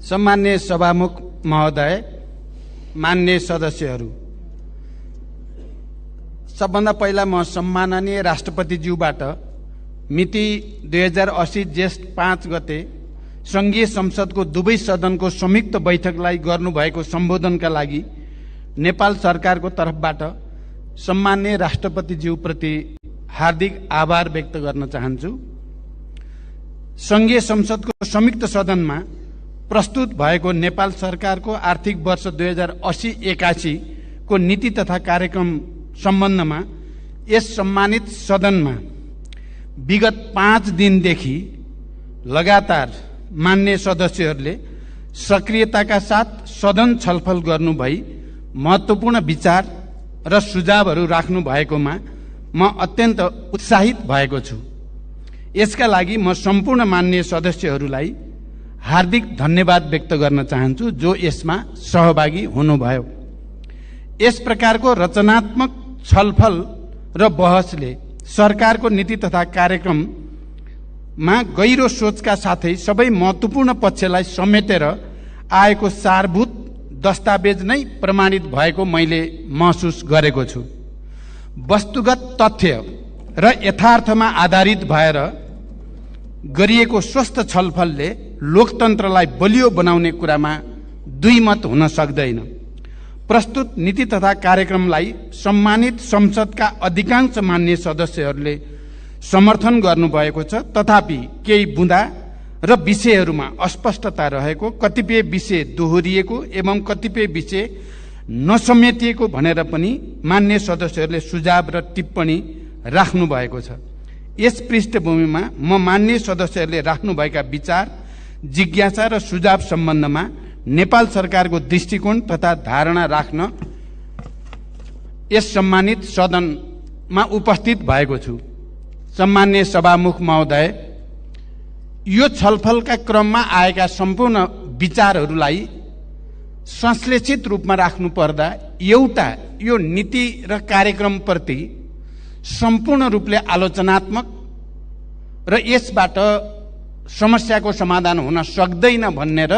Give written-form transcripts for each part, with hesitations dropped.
सम्मान्य सभामुख महोदय, मान्य सदस्यहरू, सबभन्दा पहिला म सम्माननीय राष्ट्रपतिज्यूबाट मिति 2080 जेष्ठ 5 गते संघीय संसदको दुवै सदनको संयुक्त बैठकलाई गर्नुभएको सम्बोधनका लागि नेपाल सरकारको तर्फबाट सम्मान्य राष्ट्रपतिज्यूप्रति हार्दिक आभार व्यक्त गर्न चाहन्छु। संघीय संसदको संयुक्त सदनमा प्रस्तुत भएको नेपाल सरकारको आर्थिक वर्ष 2080-81 को नीति तथा कार्यक्रम सम्बन्धमा यस सम्मानित सदनमा विगत 5 दिनदेखि लगातार मान्य सदस्यहरूले सक्रियताका साथ सदन छलफल गर्नुभई महत्त्वपूर्ण विचार र सुझावहरू राख्नु भएकोमा म अत्यन्त उत्साहित भएको छु। यसका लागि म सम्पूर्ण मान्य सदस्यहरूलाई हार्दिक धन्यवाद व्यक्त गर्न चाहन्छु जो यसमा सहभागी हुनुभयो। यस प्रकारको रचनात्मक छलफल र बहसले सरकारको नीति तथा कार्यक्रममा गहिरो सोचका साथै सबै महत्त्वपूर्ण पक्षलाई समेटेर आएको सारभूत दस्तावेज नै प्रमाणित भएको मैले महसुस गरेको छु। वस्तुगत तथ्य र यथार्थमा आधारित भएर गरिएको स्वस्थ छलफलले लोकतन्त्रलाई बलियो बनाउने कुरामा दुई मत हुन सक्दैन। प्रस्तुत नीति तथा कार्यक्रमलाई सम्मानित संसदका अधिकांश मान्य सदस्यहरूले समर्थन गर्नुभएको छ, तथापि केही बुँदा र विषयहरूमा अस्पष्टता रहेको, कतिपय विषय दोहोरिएको एवं कतिपय विषय नसमेटिएको भनेर पनि मान्य सदस्यहरूले सुझाव र टिप्पणी राख्नु भएको छ। यस पृष्ठभूमिमा म मान्य सदस्यहरूले राख्नुभएका विचार, जिज्ञासा र सुझाव सम्बन्धमा नेपाल सरकारको दृष्टिकोण तथा धारणा राख्न यस सम्मानित सदनमा उपस्थित भएको छु। सम्मान्य सभामुख महोदय, यो छलफलका क्रममा आएका सम्पूर्ण विचारहरूलाई संश्लेषित रूपमा राख्नु पर्दा एउटा यो नीति र कार्यक्रमप्रति सम्पूर्ण रूपले आलोचनात्मक र यसबाट समस्याको समाधान हुन सक्दैन भन्ने र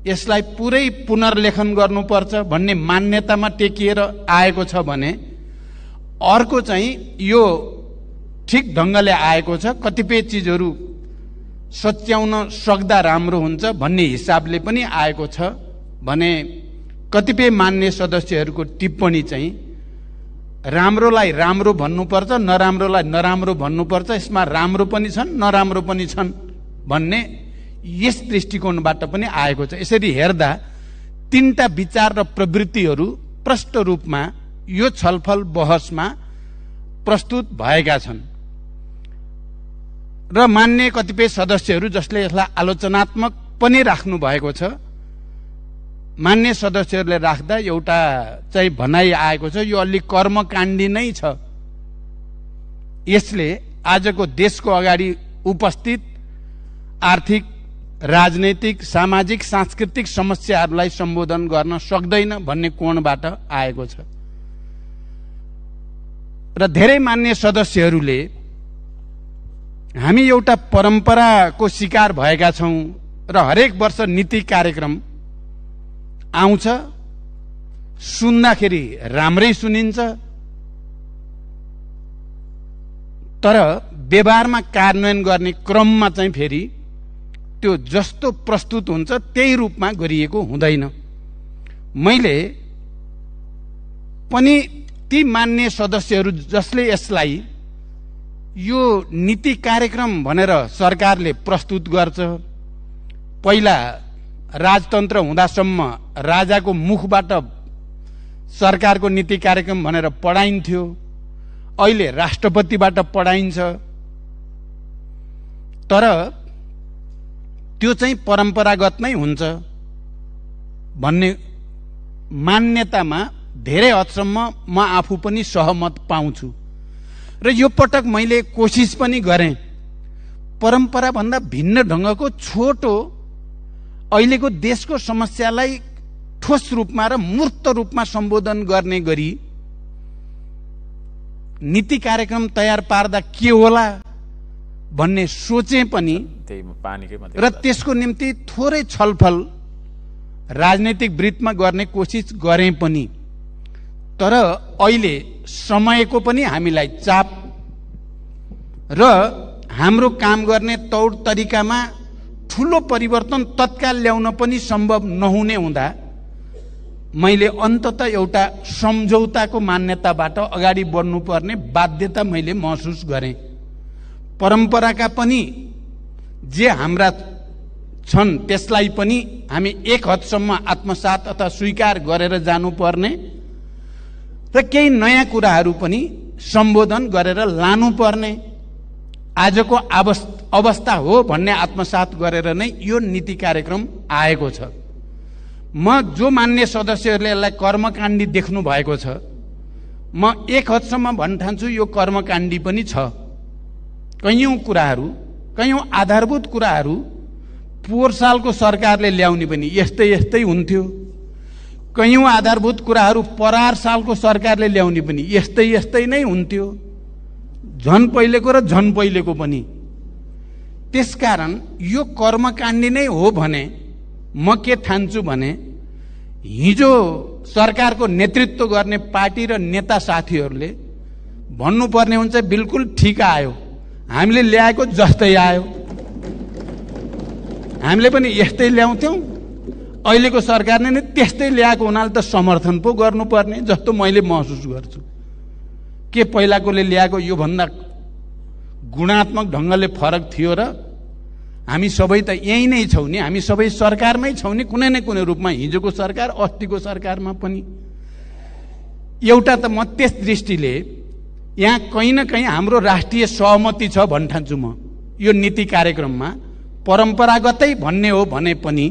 यसलाई पुरै पुनर्लेखन गर्नुपर्छ भन्ने मान्यतामा टेकिएर आएको छ भने, अर्को चाहिँ यो ठिक ढङ्गले आएको छ, कतिपय चिजहरू सच्याउन सक्दा राम्रो हुन्छ भन्ने हिसाबले पनि आएको छ भने कतिपय मान्य सदस्यहरूको टिप्पणी चाहिँ राम्रोलाई राम्रो भन्नुपर्छ, नराम्रोलाई नराम्रो भन्नुपर्छ, यसमा राम्रो पनि छन् नराम्रो पनि छन् भन्ने यस दृष्टिकोणबाट पनि आएको छ। यसरी हेर्दा तीनटा विचार र प्रवृत्तिहरू प्रष्ट रूपमा यो छलफल बहसमा प्रस्तुत भएका छन् र मान्य कतिपय सदस्यहरू जसले यसलाई आलोचनात्मक पनि राख्नु भएको छ, मान्य सदस्यहरूले राख्दा एउटा चाहिँ भनाइ आएको छ, यो अलि कर्मकाण्डी नै छ। यसले आजको देशको अगाडि उपस्थित आर्थिक, राजनैतिक, सामाजिक, सांस्कृतिक समस्याहरूलाई सम्बोधन गर्न सक्दैन भन्ने कोणबाट आएको छ र धेरै मान्य सदस्यहरूले हामी एउटा परम्पराको शिकार भएका छौं र हरेक वर्ष नीति कार्यक्रम आउँछ, सुन्दाखेरि राम्रै सुनिन्छ तर व्यवहारमा कार्यान्वयन गर्ने क्रममा चाहिँ फेरि त्यो जस्तो प्रस्तुत हुन्छ त्यही रूपमा गरिएको हुँदैन। मैले पनि ती मान्य सदस्यहरू जसले यसलाई यो नीति कार्यक्रम भनेर सरकारले प्रस्तुत गर्छ, पहिला राजतन्त्र हुँदासम्म राजाको मुखबाट सरकारको नीति कार्यक्रम भनेर पढाइन्थ्यो, अहिले राष्ट्रपतिबाट पढाइन्छ, तर त्यो चाहिँ परम्परागत नै हुन्छ भन्ने मान्यतामा धेरै हदसम्म म आफू पनि सहमत पाउँछु र यो पटक मैले कोसिस पनि गरेँ परम्परा भन्दा भिन्न ढङ्गको छोटो अहिलेको देशको समस्यालाई ठोस रूपमा र मूर्त रूपमा सम्बोधन गर्ने गरी नीति कार्यक्रम तयार पार्दा के होला भन्ने सोचे पनि र त्यसको निम्ति थोरै छलफल राजनैतिक वृत्तमा गर्ने कोसिस गरेँ पनि, तर अहिले समयको पनि हामीलाई चाप र हाम्रो काम गर्ने तौर तरिकामा ठुलो परिवर्तन तत्काल ल्याउन पनि सम्भव नहुने हुँदा मैले अन्ततः एउटा सम्झौताको मान्यताबाट अगाडि बढ्नुपर्ने बाध्यता मैले महसुस गरेँ। परम्पराका पनि जे हाम्रा छन् त्यसलाई पनि हामी एक हदसम्म आत्मसात अथवा स्वीकार गरेर जानुपर्ने र केही नयाँ कुराहरू पनि सम्बोधन गरेर लानुपर्ने आजको अवस्था हो भन्ने आत्मसात गरेर नै यो नीति कार्यक्रम आएको छ। म जो मान्य सदस्यहरूले यसलाई कर्मकाण्डी देख्नु भएको छ, म एक हदसम्म भन्न ठान्छु यो कर्मकाण्डी पनि छ। कैयौँ कुराहरू, कैयौँ आधारभूत कुराहरू पोहोर सालको सरकारले ल्याउने पनि यस्तै यस्तै हुन्थ्यो, कैयौँ आधारभूत कुराहरू परार सालको सरकारले ल्याउने पनि यस्तै यस्तै नै हुन्थ्यो, झन पहिलेको र झन पहिलेको पनि। त्यसकारण यो कर्मकाण्डी नै हो भने म के ठान्छु भने हिजो सरकारको नेतृत्व गर्ने पार्टी र नेता साथीहरूले भन्नुपर्ने हुन्छ बिल्कुल ठिक आयो, हामीले ल्याएको जस्तै आयो, हामीले पनि यस्तै ल्याउँथ्यौँ, अहिलेको सरकारले नै त्यस्तै ल्याएको हुनाले त समर्थन पो गर्नुपर्ने जस्तो मैले महसुस गर्छु। के पहिलाकोले ल्याएको योभन्दा गुणात्मक ढङ्गले फरक थियो र हामी सबै त यही नै छौँ नि, हामी सबै सरकारमै छौँ नि कुनै न कुनै रूपमा, हिजोको सरकार अस्तिको सरकारमा पनि। एउटा त म त्यस दृष्टिले यहाँ कहीँ न कहीँ हाम्रो राष्ट्रिय सहमति छ भन्न ठान्छु म। यो नीति कार्यक्रममा परम्परागतै भन्ने हो भने पनि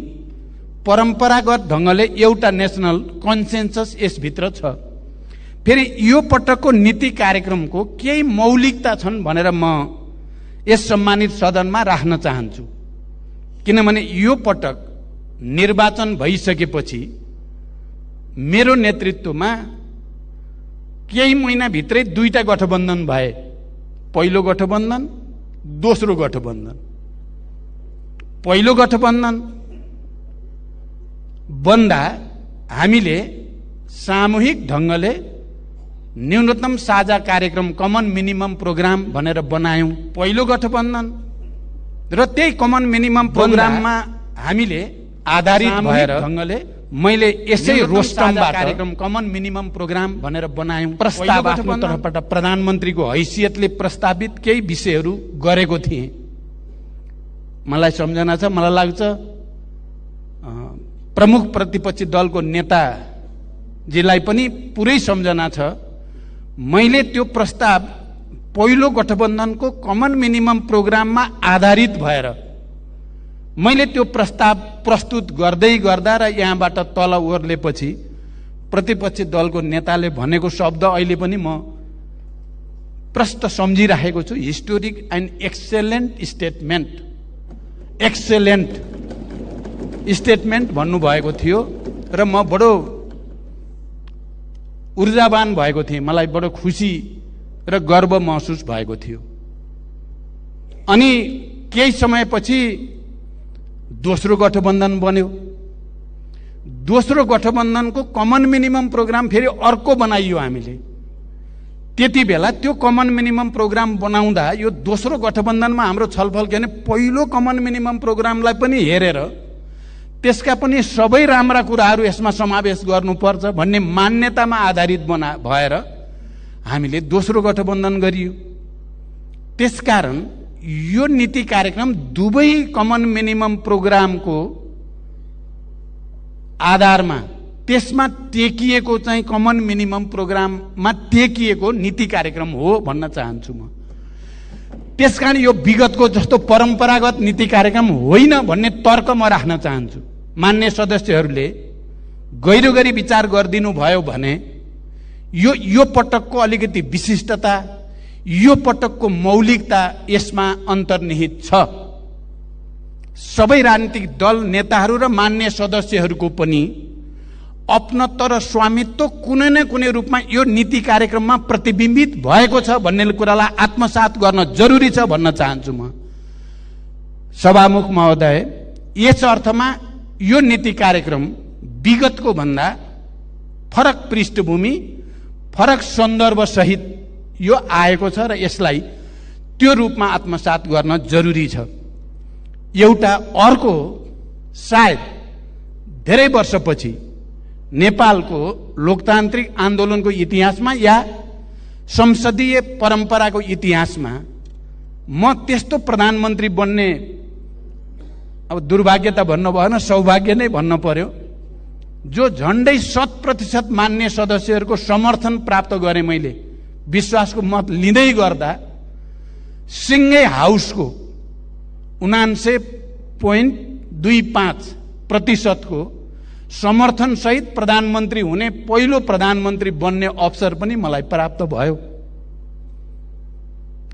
परम्परागत ढङ्गले एउटा नेसनल कन्सेन्सस यसभित्र छ। फेरि यो पटकको नीति कार्यक्रमको केही मौलिकता छन् भनेर म यस सम्मानित सदनमा राख्न चाहन्छु। किनभने यो पटक निर्वाचन भइसकेपछि मेरो नेतृत्वमा केही महिनाभित्रै दुईटा गठबन्धन भए, पहिलो गठबन्धन, दोस्रो गठबन्धन। पहिलो गठबन्धन बन्दा हामीले सामूहिक ढङ्गले न्यूनतम साझा कार्यक्रम कमन मिनिमम प्रोग्राम भनेर बनायौँ पहिलो गठबन्धन, र त्यही कमन मिनिमम प्रोग्राममा हामीले आधारित भएर ढङ्गले मैले यसै रोस्टमबाट कार्यक्रम कमन मिनिमम प्रोग्राम भनेर बनायौँ। प्रस्ताव आफ्नो तर्फबाट प्रधानमन्त्रीको हैसियतले प्रस्तावित केही विषयहरू गरेको थिएँ। मलाई सम्झना छ, मलाई लाग्छ प्रमुख प्रतिपक्षी दलको नेताजीलाई पनि पुरै सम्झना छ। मैले त्यो प्रस्ताव पहिलो गठबन्धनको कमन मिनिमम प्रोग्राममा आधारित भएर मैले त्यो प्रस्ताव प्रस्तुत गर्दै गर्दा र यहाँबाट तल ओर्लेपछि प्रतिपक्षी दलको नेताले भनेको शब्द अहिले पनि म प्रष्ट सम्झिराखेको छु, historic and excellent statement. Excellent statement भन्नुभएको थियो र म बडो ऊर्जावान भएको थिएँ, मलाई बडो खुसी र गर्व महसुस भएको थियो। अनि केही समयपछि दोस्रो गठबन्धन बन्यो। दोस्रो गठबन्धनको कमन मिनिमम प्रोग्राम फेरि अर्को बनाइयो हामीले। त्यति बेला त्यो कमन मिनिमम प्रोग्राम बनाउँदा यो दोस्रो गठबन्धनमा हाम्रो छलफल के भने पहिलो कमन मिनिमम प्रोग्रामलाई पनि हेरेर त्यसका पनि सबै राम्रा कुराहरू यसमा समावेश गर्नुपर्छ भन्ने मान्यतामा आधारित भएर हामीले दोस्रो गठबन्धन गरियो। त्यसकारण यो नीति कार्यक्रम दुवै कमन मिनिमम प्रोग्रामको आधारमा त्यसमा टेकिएको चाहिँ कमन मिनिमम प्रोग्राममा टेकिएको नीति कार्यक्रम हो भन्न चाहन्छु म। त्यसकारण यो विगतको जस्तो परम्परागत नीति कार्यक्रम होइन भन्ने तर्क म राख्न चाहन्छु। मान्य सदस्यहरूले गहिरो गरी विचार गरिदिनु भयो भने यो पटकको अलिकति विशिष्टता, यो पटकको मौलिकता यसमा अन्तर्निहित छ। सबै राजनीतिक दल नेताहरू र मान्य सदस्यहरूको पनि अपनत्व र स्वामित्व कुनै न कुनै रूपमा यो नीति कार्यक्रममा प्रतिबिम्बित भएको छ भन्ने कुरालाई आत्मसात गर्न जरुरी छ भन्न चाहन्छु म। सभामुख महोदय, यस अर्थमा यो नीति कार्यक्रम विगतको भन्दा फरक पृष्ठभूमि, फरक सन्दर्भ सहित यो आएको छ र यसलाई त्यो रूपमा आत्मसात गर्न जरुरी छ। एउटा अर्को सायद धेरै वर्षपछि नेपालको लोकतान्त्रिक आन्दोलनको इतिहासमा या संसदीय परम्पराको इतिहासमा म त्यस्तो प्रधानमन्त्री बन्ने, अब दुर्भाग्य त भन्नु भएन, सौभाग्य नै भन्नु पर्यो, जो झन्डै 100% मान्य सदस्यहरूको समर्थन प्राप्त गरेँ। मैले विश्वासको मत लिँदै गर्दा सिंगै हाउसको 79.25% को समर्थन सहित प्रधानमन्त्री हुने पहिलो प्रधानमन्त्री बन्ने अवसर पनि मलाई प्राप्त भयो।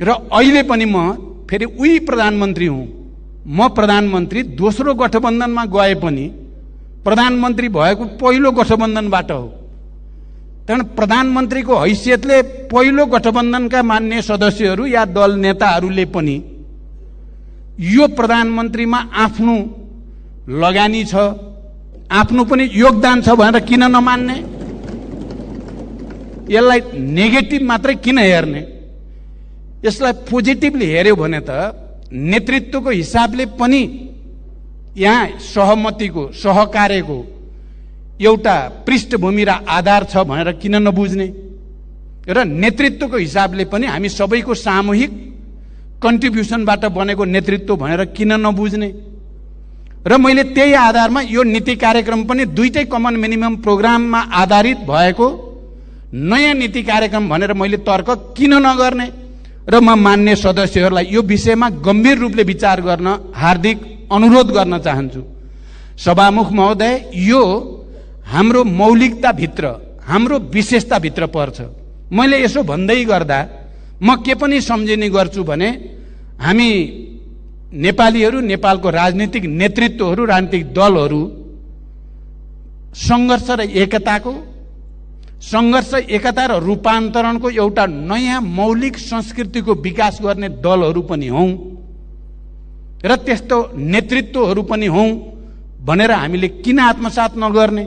र अहिले पनि म फेरि उही प्रधानमन्त्री हुँ। म प्रधानमन्त्री दोस्रो गठबन्धनमा गए पनि प्रधानमन्त्री भएको पहिलो गठबन्धनबाट हो। कारण प्रधानमन्त्रीको हैसियतले पहिलो गठबन्धनका मान्य सदस्यहरू या दल नेताहरूले पनि यो प्रधानमन्त्रीमा आफ्नो लगानी छ, आफ्नो पनि योगदान छ भनेर किन नमान्ने? यसलाई नेगेटिभ मात्रै किन हेर्ने? यसलाई पोजिटिभली हेर्यो भने त नेतृत्वको हिसाबले पनि यहाँ सहमतिको, सहकार्यको एउटा पृष्ठभूमि र आधार छ भनेर किन नबुझ्ने? र नेतृत्वको हिसाबले पनि हामी सबैको सामूहिक कन्ट्रिब्युसनबाट बनेको नेतृत्व भनेर किन नबुझ्ने? र मैले त्यही आधारमा यो नीति कार्यक्रम पनि दुईटै कमन मिनिमम प्रोग्राममा आधारित भएको नयाँ नीति कार्यक्रम भनेर मैले तर्क किन नगर्ने? र म मान्य सदस्यहरूलाई यो विषयमा गम्भीर रूपले विचार गर्न हार्दिक अनुरोध गर्न चाहन्छु। सभामुख महोदय, यो हाम्रो मौलिकताभित्र, हाम्रो विशेषताभित्र पर्छ। मैले यसो भन्दै गर्दा म के पनि सम्झिने गर्छु भने हामी नेपालीहरू, नेपालको राजनीतिक नेतृत्वहरू, राजनीतिक दलहरू सङ्घर्ष र एकता र रूपान्तरणको एउटा नयाँ मौलिक संस्कृतिको विकास गर्ने दलहरू पनि हौं र त्यस्तो नेतृत्वहरू पनि हौं भनेर हामीले किन आत्मसात नगर्ने?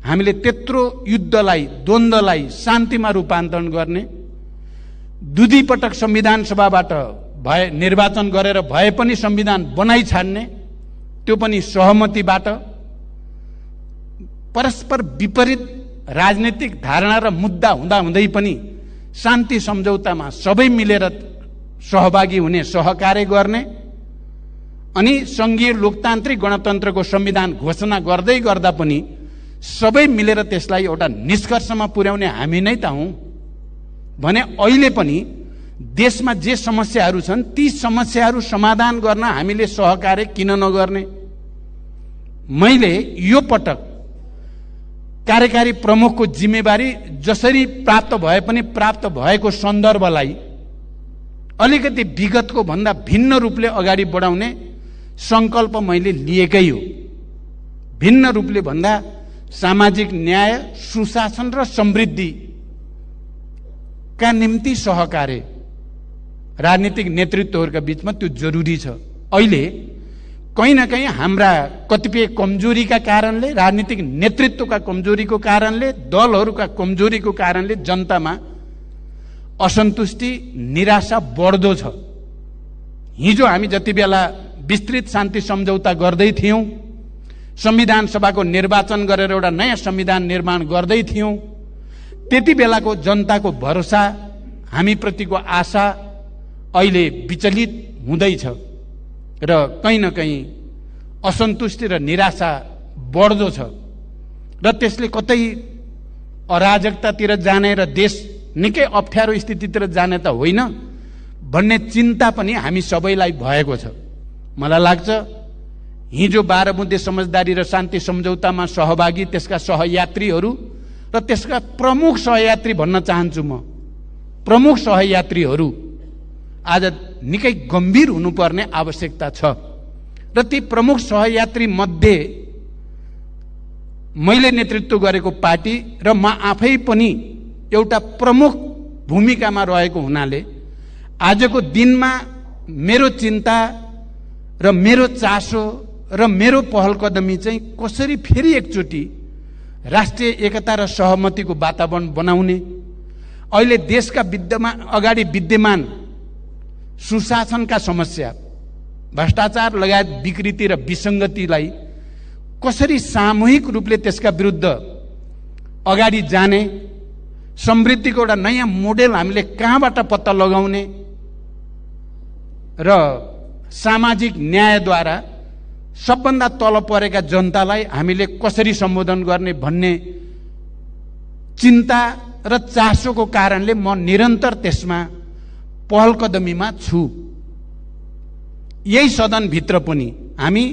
हामीले त्यत्रो युद्धलाई, द्वन्द्वलाई शान्तिमा रूपान्तरण गर्ने, दुई पटक संविधान सभाबाट भए निर्वाचन गरेर भए पनि संविधान बनाइ छाड्ने, त्यो पनि सहमतिबाट, परस्पर विपरीत राजनीतिक धारणा र मुद्दा हुँदा हुँदै पनि शान्ति सम्झौतामा सबै मिलेर सहभागी हुने, सहकार्य गर्ने, अनि संघीय लोकतान्त्रिक गणतन्त्रको संविधान घोषणा गर्दै गर्दा पनि सबै मिलेर त्यसलाई एउटा निष्कर्षमा पुर्याउने हामी नै त हौं भने अहिले पनि देशमा जे समस्याहरू छन् ती समस्याहरू समाधान गर्न हामीले सहकार्य किन नगर्ने? मैले यो पटक कार्यकारी प्रमुखको जिम्मेवारी जसरी प्राप्त भए पनि प्राप्त भएको सन्दर्भलाई अलिकति विगतको भन्दा भिन्न रूपले अगाडि बढाउने संकल्प मैले लिएकै हो। भिन्न रूपले भन्दा सामाजिक न्याय, सुशासन र समृद्धि का निम्ति सहकार्य राजनीतिक नेतृत्वहरूका बीचमा त्यो जरुरी छ। अहिले कहीं न कहीं हाम्रा कतिपय कमजोरीका कारणले, राजनीतिक नेतृत्वका कमजोरीको कारणले, दलहरूका कमजोरीको कारणले जनतामा असन्तुष्टि, निराशा बढ्दो छ। हिजो हामी जति बेला विस्तृत शान्ति सम्झौता गर्दै थियौं, संविधान सभाको निर्वाचन गरेर एउटा नयाँ संविधान निर्माण गर्दै थियौं, त्यति बेलाको जनताको भरोसा, हामी प्रतिको आशा अहिले विचलित हुँदैछ र कहीं न कहीं असन्तुष्टि र निराशा बढ्दो छ र त्यसले कतै अराजकतातिर जाने र देश निकै अप्ठ्यारो स्थितितिर जाने त होइन भन्ने चिन्ता पनि हामी सबैलाई भएको छ। मलाई लाग्छ हिजो 12 बुँदे समझदारी र शान्ति सम्झौतामा सहभागी त्यसका सहयात्रीहरू र त्यसका प्रमुख सहयात्री भन्न चाहन्छु म, प्रमुख सहयात्रीहरू आज निकै गम्भीर हुनुपर्ने आवश्यकता छ र ती प्रमुख सहयात्री मध्ये मैले नेतृत्व गरेको पार्टी र म आफै पनि एउटा प्रमुख भूमिकामा रहेको हुनाले आजको दिनमा मेरो चिन्ता र मेरो चासो र मेरो पहल कदमी चाहिँ कसरी फेरि एकचोटि राष्ट्रिय एकता र सहमतिको वातावरण बनाउने, अहिले देशका अगाडि विद्यमान सुशासनका समस्या, भ्रष्टाचार लगायत विकृति र विसङ्गतिलाई कसरी सामूहिक रूपले त्यसका विरुद्ध अगाडि जाने, समृद्धिको एउटा नयाँ मोडेल हामीले कहाँबाट पत्ता लगाउने र सामाजिक न्यायद्वारा सबभन्दा तल परेका जनतालाई हामीले कसरी सम्बोधन गर्ने भन्ने चिन्ता र चासोको कारणले म निरन्तर त्यसमा पहल कदमीमा छु। यही सदनभित्र पनि हामी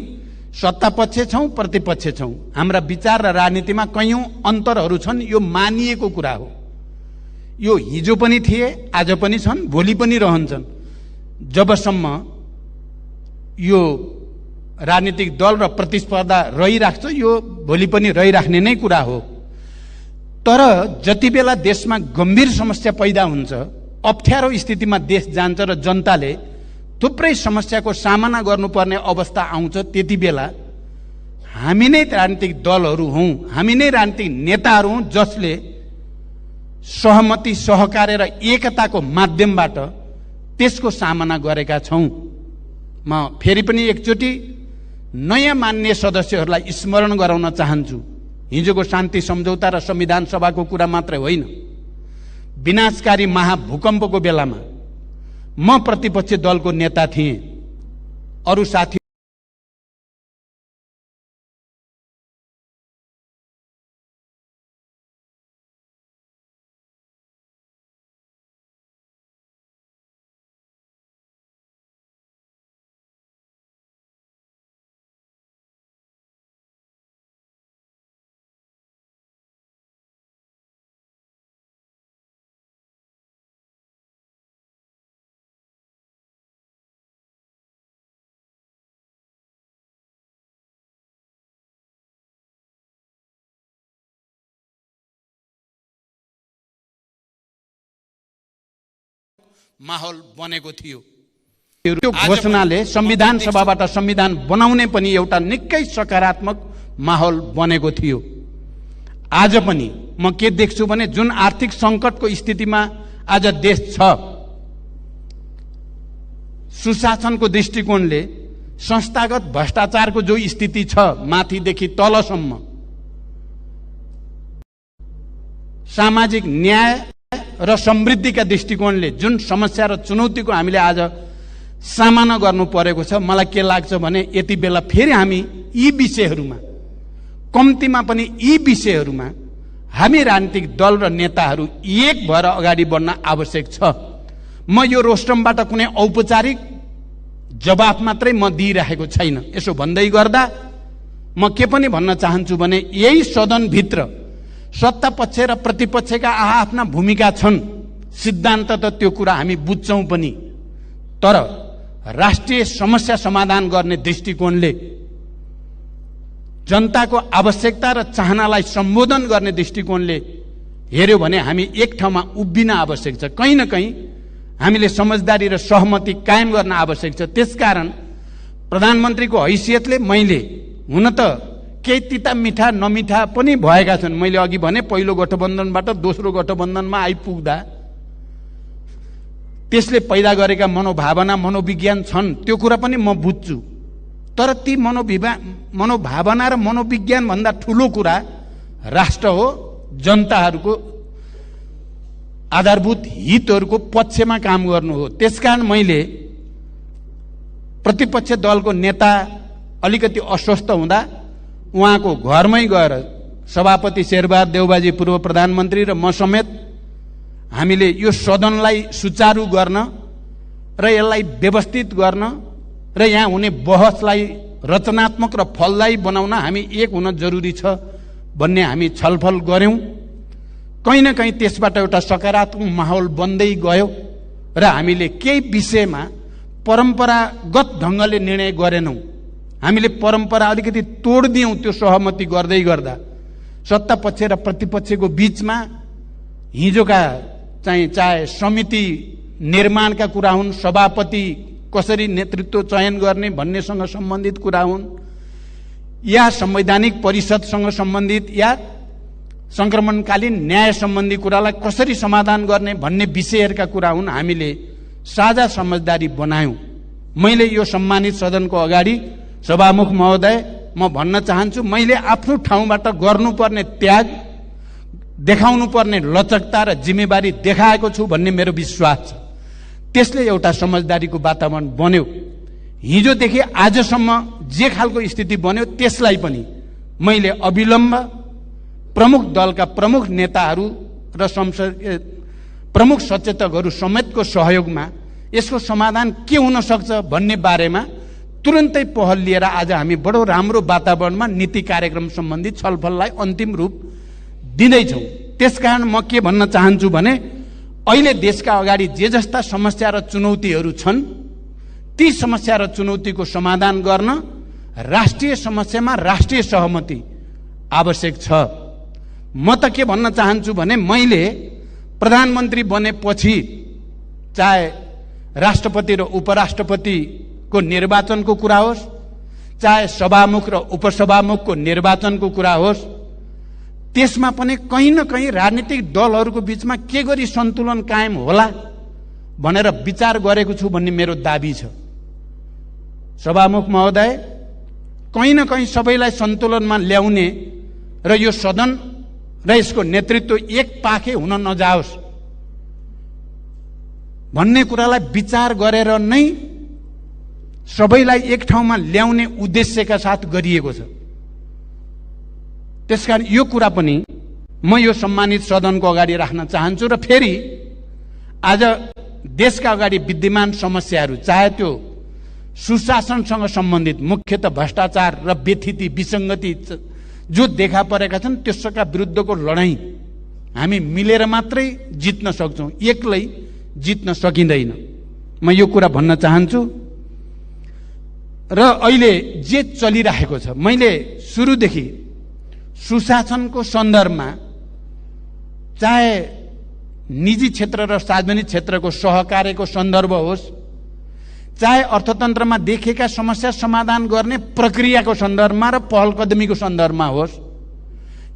सत्तापक्ष छौँ, प्रतिपक्ष छौँ, हाम्रा विचार र राजनीतिमा कैयौँ अन्तरहरू छन्, यो मानिएको कुरा हो। यो हिजो पनि थिए, आज पनि छन्, भोलि पनि रहन्छन्। जबसम्म यो राजनीतिक दल र प्रतिस्पर्धा रहिराख्छ, यो भोलि पनि रहिराख्ने नै कुरा हो। तर जति बेला देशमा गम्भीर समस्या पैदा हुन्छ, अप्ठ्यारो स्थितिमा देश जान्छ र जनताले थुप्रै समस्याको सामना गर्नुपर्ने अवस्था आउँछ, त्यति बेला हामी नै राजनीतिक दलहरू हौँ, हामी नै राजनीतिक नेताहरू हौँ जसले सहमति, सहकार्य र एकताको माध्यमबाट त्यसको सामना गरेका छौँ। म फेरि पनि एकचोटि नयाँ मान्य सदस्यहरूलाई स्मरण गराउन चाहन्छु, हिजोको शान्ति सम्झौता र संविधान सभाको कुरा मात्रै होइन, विनाशकारी महाभूकम्पको बेलामा म प्रतिपक्ष दलको नेता थिएँ, अरू साथी माहौल बनेको थियो। त्यो घोषणाले संविधान सभाबाट संविधान बनाउने पनि एउटा निकै सकारात्मक माहौल बनेको थियो। आज पनि म के देख्छु भने जुन आर्थिक संकटको स्थितिमा आज देश छ, सुशासनको दृष्टिकोणले संस्थागत भ्रष्टाचारको जो स्थिति छ, माथिदेखि तलसम्म सामाजिक न्याय र समृद्धिका दृष्टिकोणले जुन समस्या र चुनौतीको हामीले आज सामना गर्नु परेको छ, मलाई के लाग्छ भने यति बेला फेरि हामी यी विषयहरूमा, कम्तीमा पनि यी विषयहरूमा हामी राजनीतिक दल र नेताहरू एक भएर अगाडि बढ्न आवश्यक छ। म यो रोस्टमबाट कुनै औपचारिक जवाफ मात्रै म दिइरहेको छैन। यसो भन्दै गर्दा म के पनि भन्न चाहन्छु भने यही सदनभित्र सत्ता पक्ष र प्रतिपक्षका आफ्ना भूमिका छन्, सिद्धान्त त त्यो कुरा हामी बुझ्छौँ पनि, तर राष्ट्रिय समस्या समाधान गर्ने दृष्टिकोणले, जनताको आवश्यकता र चाहनालाई सम्बोधन गर्ने दृष्टिकोणले हेर्यो भने हामी एक ठाउँमा उभिन आवश्यक छ। कहीँ न कहीँ हामीले समझदारी र सहमति कायम गर्न आवश्यक छ। त्यसकारण प्रधानमन्त्रीको हैसियतले मैले, हुन त केही तिता मिठा नमिठा पनि भएका छन्, मैले अघि भने पहिलो गठबन्धनबाट दोस्रो गठबन्धनमा आइपुग्दा त्यसले पैदा गरेका मनोभावना, मनोविज्ञान छन्, त्यो कुरा पनि म बुझ्छु। तर ती मनोभावना र मनोविज्ञान भन्दा ठुलो कुरा राष्ट्र हो, जनताहरूको आधारभूत हितहरूको पक्षमा काम गर्नु हो। त्यसकारण मैले प्रतिपक्ष दलको नेता अलिकति अस्वस्थ हुँदा उहाँको घरमै गएर सभापति शेरबहादुर देउबाजी, पूर्व प्रधानमन्त्री र म समेत हामीले यो सदनलाई सुचारू गर्न र यसलाई व्यवस्थित गर्न र यहाँ हुने बहसलाई रचनात्मक र फलदायी बनाउन हामी एक हुन जरुरी छ भन्ने हामी छलफल गर्यौं। कहीँ न कहीँ त्यसबाट एउटा सकारात्मक माहौल बन्दै गयो र हामीले केही विषयमा परम्परागत ढङ्गले निर्णय गरेनौं। हामीले परम्परा अलिकति तोड्दियौं। त्यो सहमति गर्दै गर्दा सत्ता पक्ष र प्रतिपक्षको बीचमा हिजोका चाहिँ चाहे समिति निर्माणका कुरा हुन्, सभापति कसरी नेतृत्व चयन गर्ने भन्नेसँग सम्बन्धित कुरा हुन्, या संवैधानिक परिषदसँग सम्बन्धित या संक्रमणकालीन न्याय सम्बन्धी कुरालाई कसरी समाधान गर्ने भन्ने विषयहरूका कुरा हुन्। हामीले साझा समझदारी बनायौं। मैले यो सम्मानित सदनको अगाडि सभामुख महोदय म भन्न चाहन्छु, मैले आफ्नो ठाउँबाट गर्नुपर्ने त्याग, देखाउनु पर्ने लचकता र जिम्मेवारी देखाएको छु भन्ने मेरो विश्वास छ। त्यसले एउटा समझदारीको वातावरण बन्यो। हिजोदेखि आजसम्म जे खालको स्थिति बन्यो त्यसलाई पनि मैले अविलम्ब प्रमुख दलका प्रमुख नेताहरू र प्रमुख सचेतकहरू समेतको सहयोगमा यसको समाधान के हुन सक्छ भन्ने बारेमा तुरन्तै पहल लिएर आज हामी बडो राम्रो वातावरणमा नीति कार्यक्रम सम्बन्धी छलफललाई अन्तिम रूप दिँदैछौँ। त्यसकारण म के भन्न चाहन्छु भने अहिले देशका अगाडि जे जस्ता समस्या र चुनौतीहरू छन् ती समस्या र चुनौतीको समाधान गर्न राष्ट्रिय समस्यामा राष्ट्रिय सहमति आवश्यक छ। म त के भन्न चाहन्छु भने मैले प्रधानमन्त्री बनेपछि चाहे राष्ट्रपति र उपराष्ट्रपतिको निर्वाचनको कुरा होस्, चाहे सभामुख र उपसभामुखको निर्वाचनको कुरा होस्, त्यसमा पनि कहीँ न कहीँ राजनीतिक दलहरूको बीचमा के गरी सन्तुलन कायम होला भनेर विचार गरेको छु भन्ने मेरो दाबी छ। सभामुख महोदय, कहीँ न कहीँ सबैलाई सन्तुलनमा ल्याउने र यो सदन र यसको नेतृत्व एक पाखे हुन नजाओस् भन्ने कुरालाई विचार गरेर नै सबैलाई एक ठाउँमा ल्याउने उद्देश्यका साथ गरिएको छ। त्यसकारण यो कुरा पनि म यो सम्मानित सदनको अगाडि राख्न चाहन्छु। र फेरि आज देशका अगाडि विद्यमान समस्याहरू, चाहे त्यो सुशासनसँग सम्बन्धित मुख्यतः भ्रष्टाचार र व्यथिति विसङ्गति जो देखा परेका छन् त्यसका विरुद्धको लडाईँ हामी मिलेर मात्रै जित्न सक्छौँ, एक्लै जित्न सकिँदैन। म यो कुरा भन्न चाहन्छु। र अहिले जे चलिरहेको छ, मैले सुरुदेखि सुशासनको सन्दर्भमा चाहे निजी क्षेत्र र सार्वजनिक क्षेत्रको सहकार्यको सन्दर्भ होस्, चाहे अर्थतन्त्रमा देखिएका समस्या समाधान गर्ने प्रक्रियाको सन्दर्भमा र पहलकदमीको सन्दर्भमा होस्,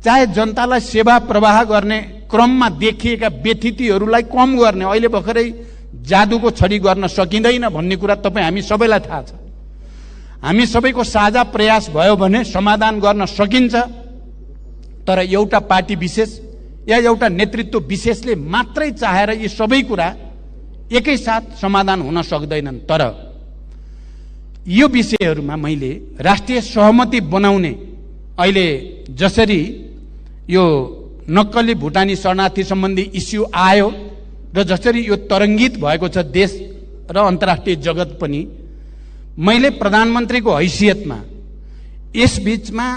चाहे जनतालाई सेवा प्रवाह गर्ने क्रममा देखिएका व्यथितिहरूलाई कम गर्ने, अहिले भर्खरै जादुको छडी गर्न सकिँदैन भन्ने कुरा तपाईँ हामी सबैलाई थाहा छ। हामी सबैको साझा प्रयास भयो भने समाधान गर्न सकिन्छ। तर एउटा पार्टी विशेष या एउटा नेतृत्व विशेषले मात्रै चाहेर यी सबै कुरा एकैसाथ समाधान हुन सक्दैनन्। तर यो विषयहरूमा मैले राष्ट्रिय सहमति बनाउने, अहिले जसरी यो नक्कली भुटानी शरणार्थी सम्बन्धी इस्यु आयो र जसरी यो तरङ्गित भएको छ देश र अन्तर्राष्ट्रिय जगत पनि, मैले प्रधानमन्त्रीको हैसियतमा यस बीचमा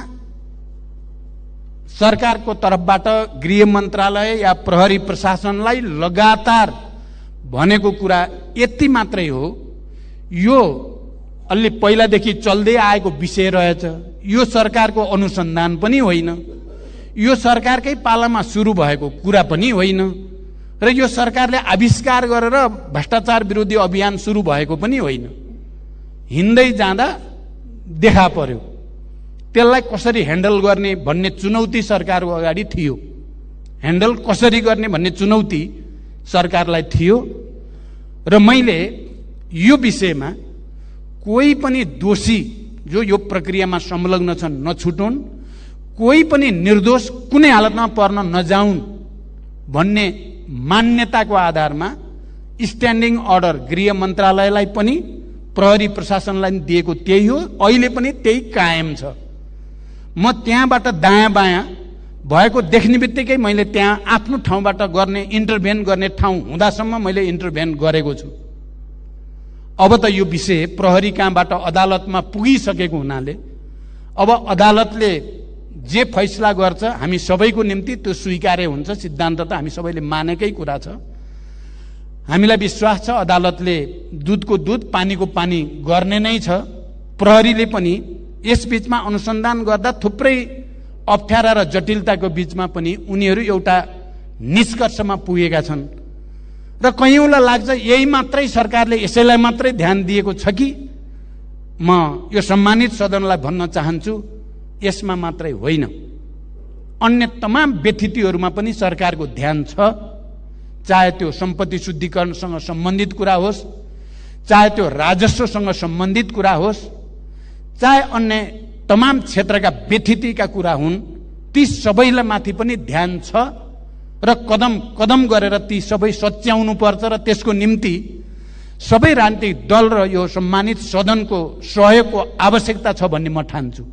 सरकारको तर्फबाट गृह मन्त्रालय या प्रहरी प्रशासनलाई लगातार भनेको कुरा यति मात्रै हो, यो अलि पहिलादेखि चल्दै आएको विषय रहेछ। यो सरकारको अनुसन्धान पनि होइन, यो सरकारकै पालामा सुरु भएको कुरा पनि होइन र यो सरकारले आविष्कार गरेर भ्रष्टाचार विरोधी अभियान सुरु भएको पनि होइन। हिँड्दै जाँदा देखा पर्यो। त्यसलाई कसरी ह्यान्डल गर्ने भन्ने चुनौती सरकारको अगाडि थियो। ह्यान्डल कसरी गर्ने भन्ने चुनौती सरकारलाई थियो। र मैले यो विषयमा कोही पनि दोषी जो यो प्रक्रियामा संलग्न छन् नछुटुन्, कोही पनि निर्दोष कुनै हालतमा पर्न नजाउन् भन्ने मान्यताको आधारमा स्ट्यान्डिङ अर्डर गृह मन्त्रालयलाई पनि प्रहरी प्रशासनलाई दिएको त्यही हो, अहिले पनि त्यही कायम छ। म त्यहाँबाट दायाँ बायाँ भएको देख्ने बित्तिकै मैले त्यहाँ आफ्नो ठाउँबाट गर्ने इन्टरभेन गर्ने ठाउँ हुँदासम्म मैले इन्टरभेन गरेको छु। अब त यो विषय प्रहरी कहाँबाट अदालतमा पुगिसकेको हुनाले अब अदालतले जे फैसला गर्छ हामी सबैको निम्ति त्यो स्वीकार्य हुन्छ। सिद्धान्त त हामी सबैले मानेकै कुरा छ। हामीलाई विश्वास छ अदालतले दुधको दुध पानीको पानी गर्ने नै छ। प्रहरीले पनि यस बीचमा अनुसन्धान गर्दा थुप्रै अप्ठ्यारा र जटिलताको बीचमा पनि उनीहरू एउटा निष्कर्षमा पुगेका छन् र कयौँलाई लाग्छ यही मात्रै सरकारले यसैलाई मात्रै ध्यान दिएको छ कि। म यो सम्मानित सदनलाई भन्न चाहन्छु यसमा मात्रै होइन, अन्य तमाम व्यथितिहरूमा पनि सरकारको ध्यान छ। चाहे त्यो सम्पत्ति शुद्धिकरणसँग सम्बन्धित कुरा होस्, चाहे त्यो राजस्वसँग सम्बन्धित कुरा होस्, चाहे अन्य तमाम क्षेत्रका व्यथितिका कुरा हुन्, ती सबैलाई माथि पनि ध्यान छ र कदम कदम गरेर ती सबै सच्याउनु पर्छ र त्यसको निम्ति सबै राजनीतिक दल र यो सम्मानित सदनको सहयोगको आवश्यकता छ भन्ने म ठान्छु।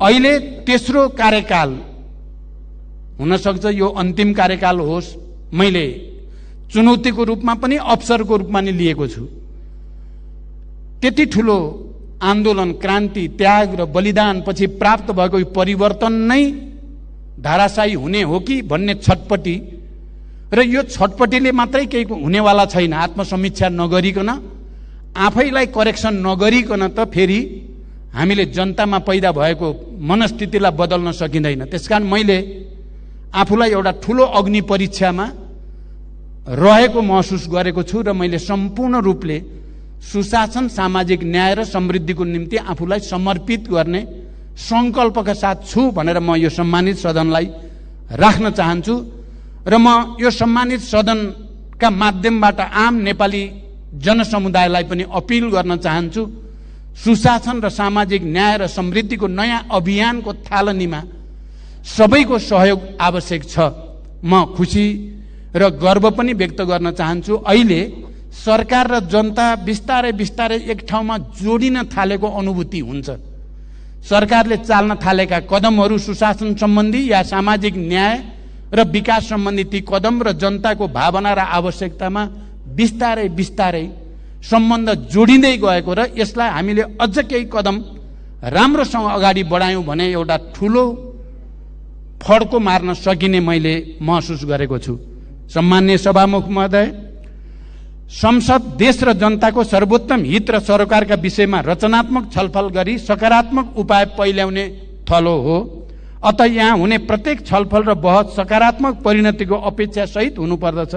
अहिले तेस्रो कार्यकाल हुन सक्छ, यो अन्तिम कार्यकाल होस्। मैले चुनौतीको रूपमा पनि अवसरको रूपमा नि लिएको छु। त्यति ठुलो आन्दोलन, क्रान्ति, त्याग र बलिदान पछि प्राप्त भएको यो परिवर्तन नै धाराशायी हुने हो कि भन्ने छटपटी, र यो छटपटीले मात्रै केही हुनेवाला छैन। आत्मसमीक्षा नगरिकन, आफैलाई करेक्सन नगरिकन त फेरि हामीले जनतामा पैदा भएको मनस्थितिलाई बदल्न सकिँदैन। त्यसकारण मैले आफूलाई एउटा ठुलो अग्नि परीक्षामा रहेको महसुस गरेको छु र मैले सम्पूर्ण रूपले सुशासन, सामाजिक न्याय र समृद्धिको निम्ति आफूलाई समर्पित गर्ने संकल्पका साथ छु भनेर म यो सम्मानित सदनलाई राख्न चाहन्छु। र म यो सम्मानित सदनका माध्यमबाट आम नेपाली जनसमुदायलाई पनि अपिल गर्न चाहन्छु, सुशासन र सामाजिक न्याय र समृद्धिको नयाँ अभियानको थालनीमा सबैको सहयोग आवश्यक छ। म खुसी र गर्व पनि व्यक्त गर्न चाहन्छु, अहिले सरकार र जनता बिस्तारै बिस्तारै एक ठाउँमा जोडिन थालेको अनुभूति हुन्छ। सरकारले चाल्न थालेका कदमहरू सुशासन सम्बन्धी या सामाजिक न्याय र विकास सम्बन्धी ती कदम र जनताको भावना र आवश्यकतामा बिस्तारै बिस्तारै सम्बन्ध जोडिँदै गएको र यसलाई हामीले अझ केही कदम राम्रोसँग अगाडि बढायौँ भने एउटा ठुलो फड्को मार्न सकिने मैले महसुस गरेको छु। सम्माननीय सभामुख महोदय, संसद देश र जनताको सर्वोत्तम हित र सरोकारका विषयमा रचनात्मक छलफल गरी सकारात्मक उपाय पहिल्याउने थलो हो। अत यहाँ हुने प्रत्येक छलफल र बहस सकारात्मक परिणतिको अपेक्षा सहित हुनुपर्दछ।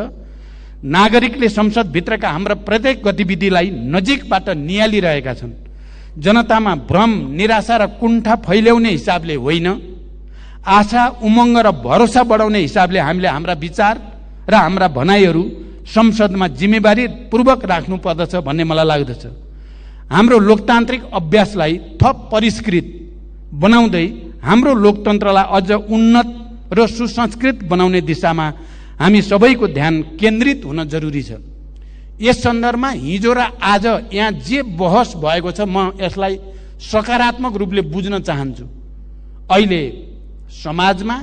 नागरिकले संसदभित्रका हाम्रा प्रत्येक गतिविधिलाई नजिकबाट नियालिरहेका छन्। जनतामा भ्रम, निराशा र कुण्ठा फैल्याउने हिसाबले होइन, आशा, उमङ्ग र भरोसा बढाउने हिसाबले हामीले हाम्रा विचार र हाम्रा भनाइहरू संसदमा जिम्मेवारी पूर्वक राख्नु पर्दछ भन्ने मलाई लाग्दछ। हाम्रो लोकतान्त्रिक अभ्यासलाई थप परिष्कृत बनाउँदै हाम्रो लोकतन्त्रलाई अझ उन्नत र सुसंस्कृत बनाउने दिशामा हामी सबैको ध्यान केन्द्रित हुन जरुरी छ। यस सन्दर्भमा हिजो र आज यहाँ जे बहस भएको छ, म यसलाई सकारात्मक रूपले बुझ्न चाहन्छु। अहिले समाजमा,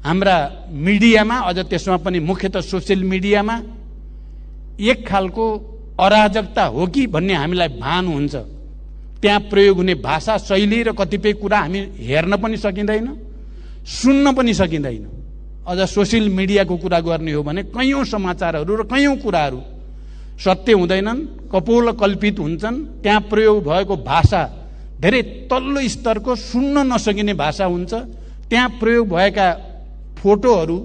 हाम्रा मिडियामा, अझ त्यसमा पनि मुख्यतः सोसियल मिडियामा एक खालको अराजकता हो कि भन्ने हामीलाई भान हुन्छ। त्यहाँ प्रयोग हुने भाषा शैली र कतिपय कुरा हामी हेर्न पनि सकिँदैन, सुन्न पनि सकिँदैन। अझ सोसियल मिडियाको कुरा गर्ने हो भने कयौं समाचारहरू र कयौं कुराहरू सत्य हुँदैनन्, कपोल कल्पित हुन्छन्। त्यहाँ प्रयोग भएको भाषा धेरै तल्लो स्तरको, सुन्न नसकिने भाषा हुन्छ। त्यहाँ प्रयोग भएका फोटोहरू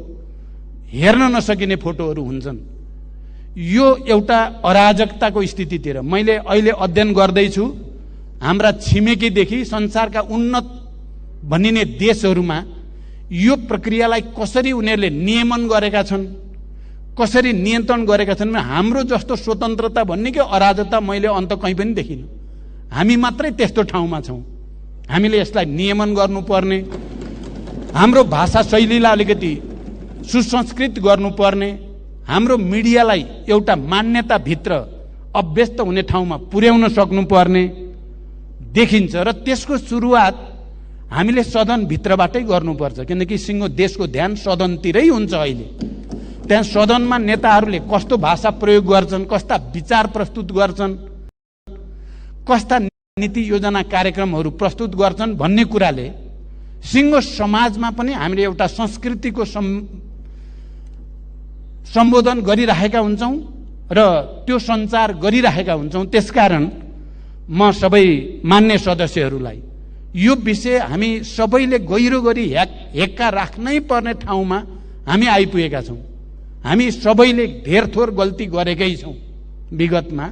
हेर्न नसकिने फोटोहरू हुन्छन्। यो एउटा अराजकताको स्थितितिर मैले अहिले अध्ययन गर्दैछु। हाम्रा छिमेकीदेखि संसारका उन्नत भनिने देशहरूमा यो प्रक्रियालाई कसरी उनीहरूले नियमन गरेका छन्, कसरी नियन्त्रण गरेका छन्। हाम्रो जस्तो स्वतन्त्रता भन्ने के अराजकता मैले अन्त कहीँ पनि देखिनँ। हामी मात्रै त्यस्तो ठाउँमा छौँ। हामीले यसलाई नियमन गर्नुपर्ने, हाम्रो भाषा शैलीलाई अलिकति सुसंस्कृत गर्नुपर्ने, हाम्रो मिडियालाई एउटा मान्यताभित्र अभ्यस्त हुने ठाउँमा पुर्याउन सक्नुपर्ने देखिन्छ। र त्यसको सुरुवात हामीले सदनभित्रबाटै गर्नुपर्छ, किनकि सिङ्गो देशको ध्यान सदनतिरै हुन्छ। अहिले त्यहाँ सदनमा नेताहरूले कस्तो भाषा प्रयोग गर्छन्, कस्ता विचार प्रस्तुत गर्छन्, कस्ता नीति योजना कार्यक्रमहरू प्रस्तुत गर्छन् भन्ने कुराले सिङ्गो समाजमा पनि हामीले एउटा संस्कृतिको सम्बोधन गरिरहेका हुन्छौँ र त्यो सञ्चार गरिरहेका हुन्छौँ। त्यसकारण म सबै मान्य सदस्यहरूलाई यो विषय हामी सबैले गहिरो गरी हेक्का राख्नै पर्ने ठाउँमा हामी आइपुगेका छौँ। हामी सबैले धेर थोर गल्ती गरेकै छौँ विगतमा।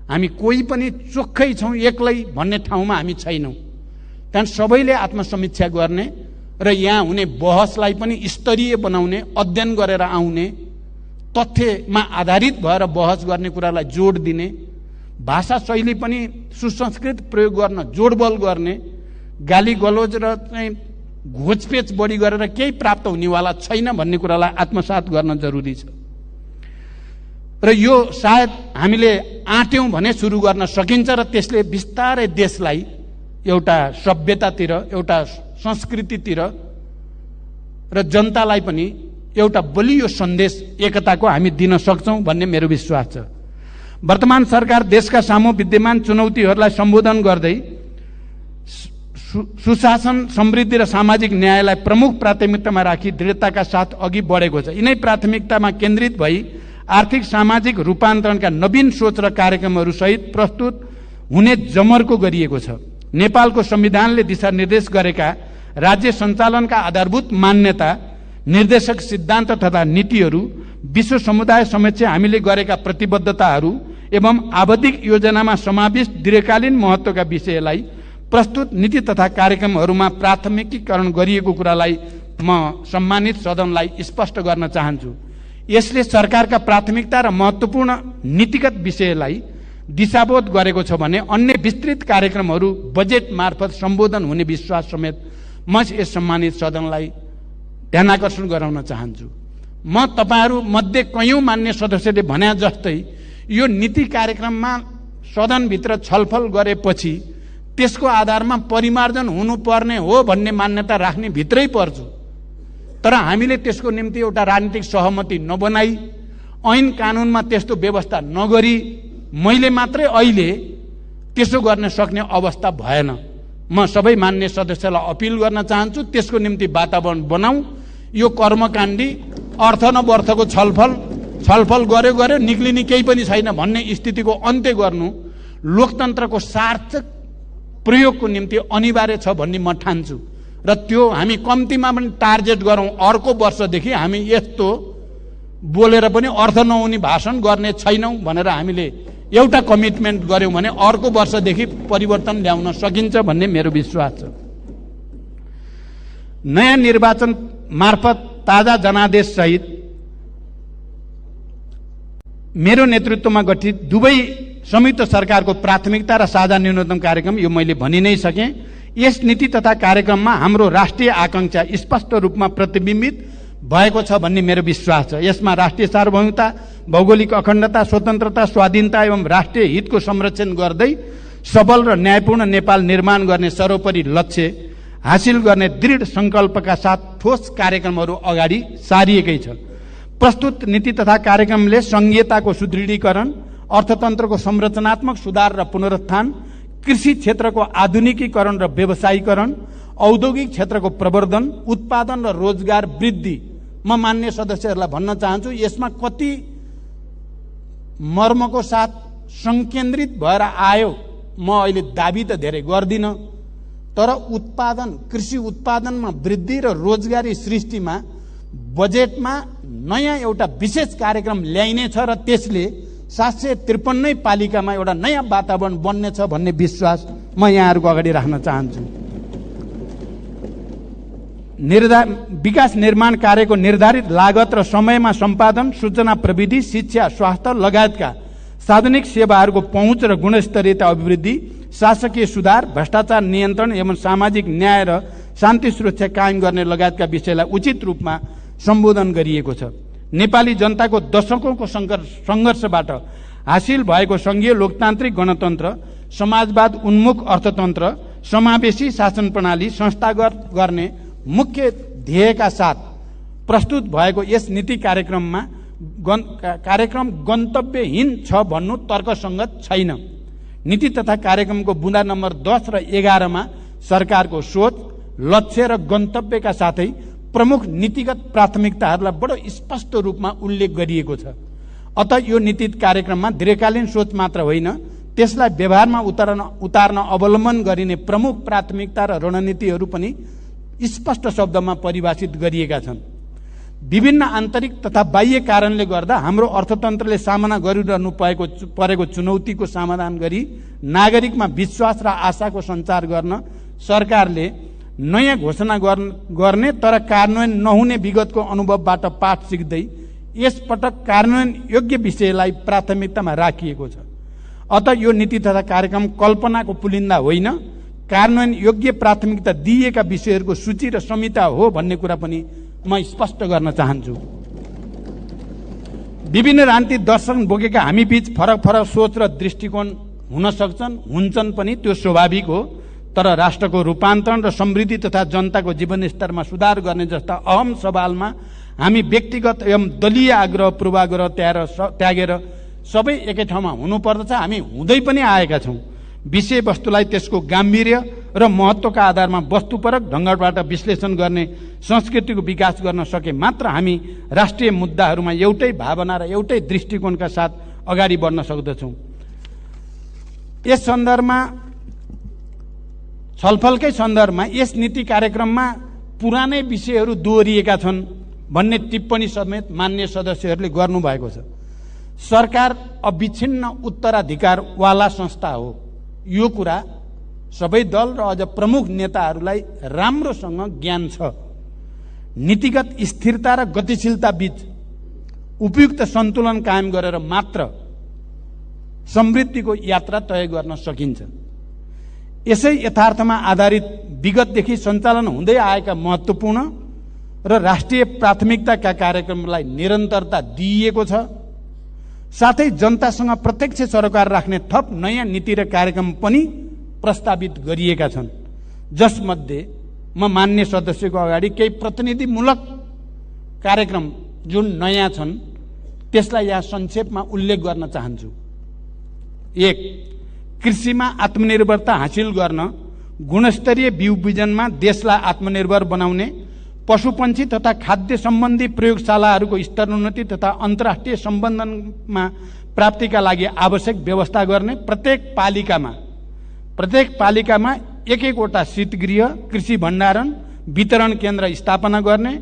हामी कोही पनि चोखै छौँ एक्लै भन्ने ठाउँमा हामी छैनौँ। त्यहाँदेखि सबैले आत्मसमीक्षा गर्ने र यहाँ हुने बहसलाई पनि स्तरीय बनाउने, अध्ययन गरेर आउने, तथ्यमा आधारित भएर बहस गर्ने कुरालाई जोड दिने, भाषा शैली पनि सुसंस्कृत प्रयोग गर्न जोडबल गर्ने, गाली गलोज र चाहिँ घोचपेच बढी गरेर केही प्राप्त हुनेवाला छैन भन्ने कुरालाई आत्मसात गर्न जरुरी छ। र यो सायद हामीले आँट्यौँ भने सुरु गर्न सकिन्छ र त्यसले बिस्तारै देशलाई एउटा सभ्यतातिर, एउटा संस्कृतितिर र जनतालाई पनि एउटा बलियो सन्देश एकताको हामी दिन सक्छौँ भन्ने मेरो विश्वास छ। वर्तमान सरकार देशका सामु विद्यमान चुनौतीहरूलाई सम्बोधन गर्दै सुशासन, समृद्धि र सामाजिक न्यायलाई प्रमुख प्राथमिकतामा राखी दृढताका साथ अघि बढेको छ। यिनै प्राथमिकतामा केन्द्रित भई आर्थिक सामाजिक रूपान्तरणका नवीन सोच र कार्यक्रमहरू सहित प्रस्तुत हुने जमर्को गरिएको छ। नेपालको संविधानले दिशानिर्देश गरेका राज्य सञ्चालनका आधारभूत मान्यता, निर्देशक सिद्धान्त तथा नीतिहरू, विश्व समुदाय समक्ष हामीले गरेका प्रतिबद्धताहरू एवं आवधिक योजनामा समाविष्ट दीर्घकालीन महत्त्वका विषयलाई प्रस्तुत नीति तथा कार्यक्रमहरूमा प्राथमिकीकरण गरिएको कुरालाई म सम्मानित सदनलाई स्पष्ट गर्न चाहन्छु। यसले सरकारका प्राथमिकता र महत्त्वपूर्ण नीतिगत विषयलाई दिशाबोध गरेको छ भने अन्य विस्तृत कार्यक्रमहरू बजेट मार्फत सम्बोधन हुने विश्वास समेत म यस सम्मानित सदनलाई ध्यानाकर्षण गराउन चाहन्छु। म तपाईहरू मध्ये कयौं मान्य सदस्यले भने जस्तै यो नीति कार्यक्रममा सदनभित्र छलफल गरेपछि त्यसको आधारमा परिमार्जन हुनुपर्ने हो भन्ने मान्यता राख्ने भित्रै पर्छु। तर हामीले त्यसको निम्ति एउटा राजनीतिक सहमति नबनाई, ऐन कानुनमा त्यस्तो व्यवस्था नगरी मैले मात्रै अहिले त्यसो गर्न सक्ने अवस्था भएन। म सबै मान्य सदस्यलाई अपिल गर्न चाहन्छु, त्यसको निम्ति वातावरण बनाऊ। यो कर्मकाण्डी अर्थ नवर्थको छलफल गर्यो निक्लिने केही पनि छैन भन्ने स्थितिको अन्त्य गर्नु लोकतन्त्रको सार्थक प्रयोगको निम्ति अनिवार्य छ भन्ने म ठान्छु। र त्यो हामी कम्तीमा पनि टार्गेट गरौँ, अर्को वर्षदेखि हामी यस्तो बोलेर पनि अर्थ नहुने भाषण गर्ने छैनौँ भनेर हामीले एउटा कमिटमेन्ट गर्यौँ भने अर्को वर्षदेखि परिवर्तन ल्याउन सकिन्छ भन्ने मेरो विश्वास छ। नयाँ निर्वाचन मार्फत ताजा जनादेश सहित मेरो नेतृत्वमा गठित दुवै संयुक्त सरकारको प्राथमिकता र साझा न्यूनतम कार्यक्रम यो मैले भनि नै सकेँ। यस नीति तथा कार्यक्रममा हाम्रो राष्ट्रिय आकांक्षा स्पष्ट रूपमा प्रतिबिम्बित भएको छ भन्ने मेरो विश्वास छ। यसमा राष्ट्रिय सार्वभौमता, भौगोलिक अखण्डता, स्वतन्त्रता, स्वाधीनता एवं राष्ट्रिय हितको संरक्षण गर्दै सबल र न्यायपूर्ण नेपाल निर्माण गर्ने सर्वोपरि लक्ष्य हासिल गर्ने दृढ संकल्पका साथ ठोस कार्यक्रमहरू अगाडि सारिएकै छ। प्रस्तुत नीति तथा कार्यक्रमले संघीयताको सुदृढीकरण, अर्थतन्त्रको संरचनात्मक सुधार र पुनरुत्थान, कृषि क्षेत्रको आधुनिकीकरण र व्यवसायीकरण, औद्योगिक क्षेत्रको प्रवर्धन, उत्पादन र रोजगार वृद्धि, म मान्य सदस्यहरूलाई भन्न चाहन्छु यसमा कति मर्मको साथ संकेन्द्रित भएर आयो म अहिले दाबी त धेरै गर्दिनँ, तर उत्पादन, कृषि उत्पादनमा वृद्धि र रोजगारी सृष्टिमा बजेटमा नयाँ एउटा विशेष कार्यक्रम ल्याइनेछ र त्यसले 753 पालिकामा एउटा नयाँ वातावरण बन्नेछ भन्ने विश्वास म यहाँहरूको अगाडि राख्न चाहन्छु। विकास निर्माण कार्यको निर्धारित लागत र समयमा सम्पादन, सूचना प्रविधि, शिक्षा, स्वास्थ्य लगायतका सार्वजनिक सेवाहरूको पहुँच र गुणस्तरीयता अभिवृद्धि, शासकीय सुधार, भ्रष्टाचार नियन्त्रण एवं सामाजिक न्याय र शान्ति सुरक्षा कायम गर्ने लगायतका विषयलाई उचित रूपमा सम्बोधन गरिएको छ। नेपाली जनताको दशकौंको सङ्घर्षबाट हासिल भएको संघीय लोकतान्त्रिक गणतन्त्र, समाजवाद उन्मुख अर्थतन्त्र, समावेशी शासन प्रणाली संस्थागत गर्ने मुख्य ध्येयका साथ प्रस्तुत भएको यस नीति कार्यक्रम गन्तव्यहीन छ भन्नु तर्कसङ्गत छैन। नीति तथा कार्यक्रमको बुँदा नम्बर 10 र 11 सरकारको सोच, लक्ष्य र गन्तव्यका साथै प्रमुख नीतिगत प्राथमिकताहरूलाई बडो स्पष्ट रूपमा उल्लेख गरिएको छ। अत यो नीति कार्यक्रममा दीर्घकालीन सोच मात्र होइन, त्यसलाई व्यवहारमा उतार्न अवलम्बन गरिने प्रमुख प्राथमिकता र रणनीतिहरू पनि स्पष्ट शब्दमा परिभाषित गरिएका छन्। विभिन्न आन्तरिक तथा बाह्य कारणले गर्दा हाम्रो अर्थतन्त्रले सामना गरिरहनु परेको चुनौतीको समाधान गरी नागरिकमा विश्वास र आशाको सञ्चार गर्न सरकारले नयाँ घोषणा गर्ने तर कार्यान्वयन नहुने विगतको अनुभवबाट पाठ सिक्दै यसपटक कार्यान्वयन योग्य विषयलाई प्राथमिकतामा राखिएको छ। अत यो नीति तथा कार्यक्रम कल्पनाको पुलिन्दा होइन, कार्यान्वयन योग्य प्राथमिकता दिइएका विषयहरूको सूची र संहिता हो भन्ने कुरा पनि म स्पष्ट गर्न चाहन्छु। विभिन्न राजनीतिक दर्शन बोकेका हामी बीच फरक फरक सोच र दृष्टिकोण हुन सक्छन्, हुन्छन् पनि, त्यो स्वाभाविक हो। तर राष्ट्रको रूपान्तरण र समृद्धि तथा जनताको जीवनस्तरमा सुधार गर्ने जस्ता अहम सवालमा हामी व्यक्तिगत एवं दलीय आग्रह पूर्वाग्रह त्यागेर सबै एकै ठाउँमा हुनुपर्दछ। हामी हुँदै पनि आएका छौँ। विषयवस्तुलाई त्यसको गाम्भीर्य र महत्त्वका आधारमा वस्तुपरक ढङ्गबाट विश्लेषण गर्ने संस्कृतिको विकास गर्न सके मात्र हामी राष्ट्रिय मुद्दाहरूमा एउटै भावना र एउटै दृष्टिकोणका साथ अगाडि बढ्न सक्दछौँ। यस सन्दर्भमा छलफलकै सन्दर्भमा यस नीति कार्यक्रममा पुरानै विषयहरू दोहोरिएका छन् भन्ने टिप्पणी समेत मान्य सदस्यहरूले गर्नुभएको छ। सरकार अविच्छिन्न उत्तराधिकारवाला संस्था हो, यो कुरा सबै दल र अझ प्रमुख नेताहरूलाई राम्रोसँग ज्ञान छ। नीतिगत स्थिरता र गतिशीलता बीच उपयुक्त सन्तुलन कायम गरेर मात्र समृद्धिको यात्रा तय गर्न सकिन्छ। यसै यथार्थमा आधारित विगतदेखि सञ्चालन हुँदै आएका महत्त्वपूर्ण र राष्ट्रिय प्राथमिकताका कार्यक्रमलाई निरन्तरता दिइएको छ। साथै जनतासँग प्रत्यक्ष सरोकार राख्ने थप नयाँ नीति र कार्यक्रम पनि प्रस्तावित गरिएका छन्, जसमध्ये म मान्य सदस्यको अगाडि केही प्रतिनिधिमूलक कार्यक्रम जुन नयाँ छन् त्यसलाई यहाँ संक्षेपमा उल्लेख गर्न चाहन्छु। 1. कृषिमा आत्मनिर्भरता हासिल गर्न गुणस्तरीय बिउ बिजनमा देशलाई आत्मनिर्भर बनाउने, पशुपन्छी तथा खाद्य सम्बन्धी प्रयोगशालाहरूको स्तरोन्नति तथा अन्तर्राष्ट्रिय सम्बन्धनमा प्राप्तिका लागि आवश्यक व्यवस्था गर्ने, प्रत्येक पालिकामा एक-एकवटा शीतगृह, कृषि भण्डारण, वितरण केन्द्र स्थापना गर्ने,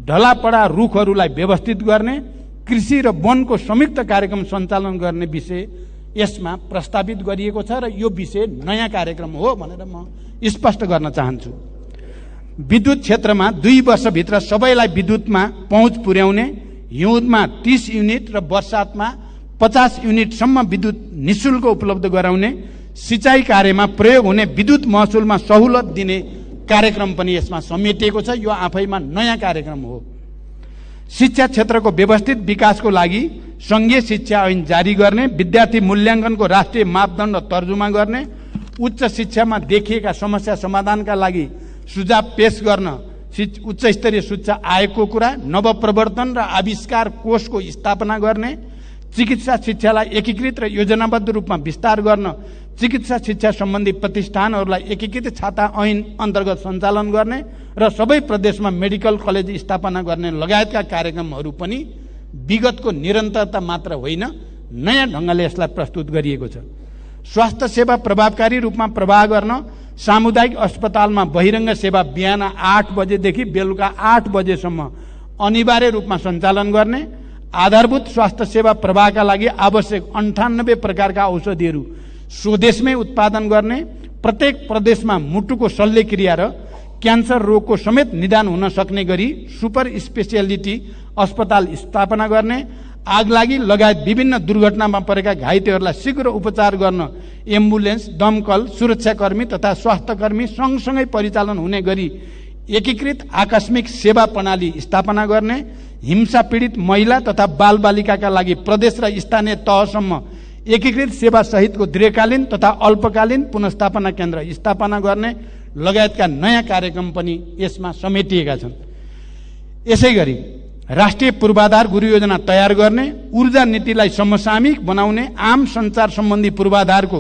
ढलापडा रुखहरूलाई व्यवस्थित गर्ने, कृषि र वनको संयुक्त कार्यक्रम सञ्चालन गर्ने विषय यसमा प्रस्तावित गरिएको छ र यो विषय नयाँ कार्यक्रम हो भनेर म स्पष्ट गर्न चाहन्छु। विद्युत क्षेत्रमा 2 वर्षभित्र सबैलाई विद्युतमा पहुँच पुर्याउने, हिउँदमा 30 युनिट र वर्षातमा 50 युनिटसम्म विद्युत निःशुल्क उपलब्ध गराउने, सिँचाइ कार्यमा प्रयोग हुने विद्युत महसुलमा सहुलत दिने कार्यक्रम पनि यसमा समेटिएको छ। यो आफैमा नयाँ कार्यक्रम हो। शिक्षा क्षेत्रको व्यवस्थित विकासको लागि संघीय शिक्षा ऐन जारी गर्ने, विद्यार्थी मूल्याङ्कनको राष्ट्रिय मापदण्ड तर्जुमा गर्ने, उच्च शिक्षामा देखिएका समस्या समाधानका लागि सुझाव पेश गर्न उच्च स्तरीय शिक्षा आयोगको कुरा, नवप्रवर्तन र आविष्कार कोषको स्थापना गर्ने, चिकित्सा शिक्षालाई एकीकृत र योजनाबद्ध रूपमा विस्तार गर्न, चिकित्सा शिक्षा सम्बन्धी प्रतिष्ठानहरूलाई एकीकृत छाता ऐन अन्तर्गत सञ्चालन गर्ने र सबै प्रदेशमा मेडिकल कलेज स्थापना गर्ने लगायतका कार्यक्रमहरू पनि विगतको निरन्तरता मात्र होइन, नयाँ ढङ्गले यसलाई प्रस्तुत गरिएको छ। स्वास्थ्य सेवा प्रभावकारी रूपमा प्रवाह गर्न सामुदायिक अस्पतालमा बहिरङ्ग सेवा बिहान 8 बजेदेखि बेलुका 8 बजेसम्म अनिवार्य रूपमा सञ्चालन गर्ने, आधारभूत स्वास्थ्य सेवा प्रवाहका लागि आवश्यक 98 प्रकारका औषधिहरू स्वदेशमै उत्पादन गर्ने, प्रत्येक प्रदेशमा मुटुको शल्यक्रिया र क्यान्सर रोगको समेत निदान हुन सक्ने गरी सुपर स्पेसियालिटी अस्पताल स्थापना गर्ने, आगलागी लगायत विभिन्न दुर्घटनामा परेका घाइतेहरूलाई शीघ्र उपचार गर्न एम्बुलेन्स, दमकल, सुरक्षाकर्मी तथा स्वास्थ्यकर्मी सँगसँगै परिचालन हुने गरी एकीकृत आकस्मिक सेवा प्रणाली स्थापना गर्ने, हिंसा पीडित महिला तथा बालबालिकाका लागि प्रदेश र स्थानीय तहसम्म एकीकृत सेवा सहितको दीर्घकालीन तथा अल्पकालीन पुनर्स्थापना केन्द्र स्थापना गर्ने लगायतका नयाँ कार्यक्रम पनि यसमा समेटिएका छन्। यसै गरी राष्ट्रिय पूर्वाधार गुरु योजना तयार गर्ने, ऊर्जा नीतिलाई समसामयिक बनाउने, आम सञ्चार सम्बन्धी पूर्वाधारको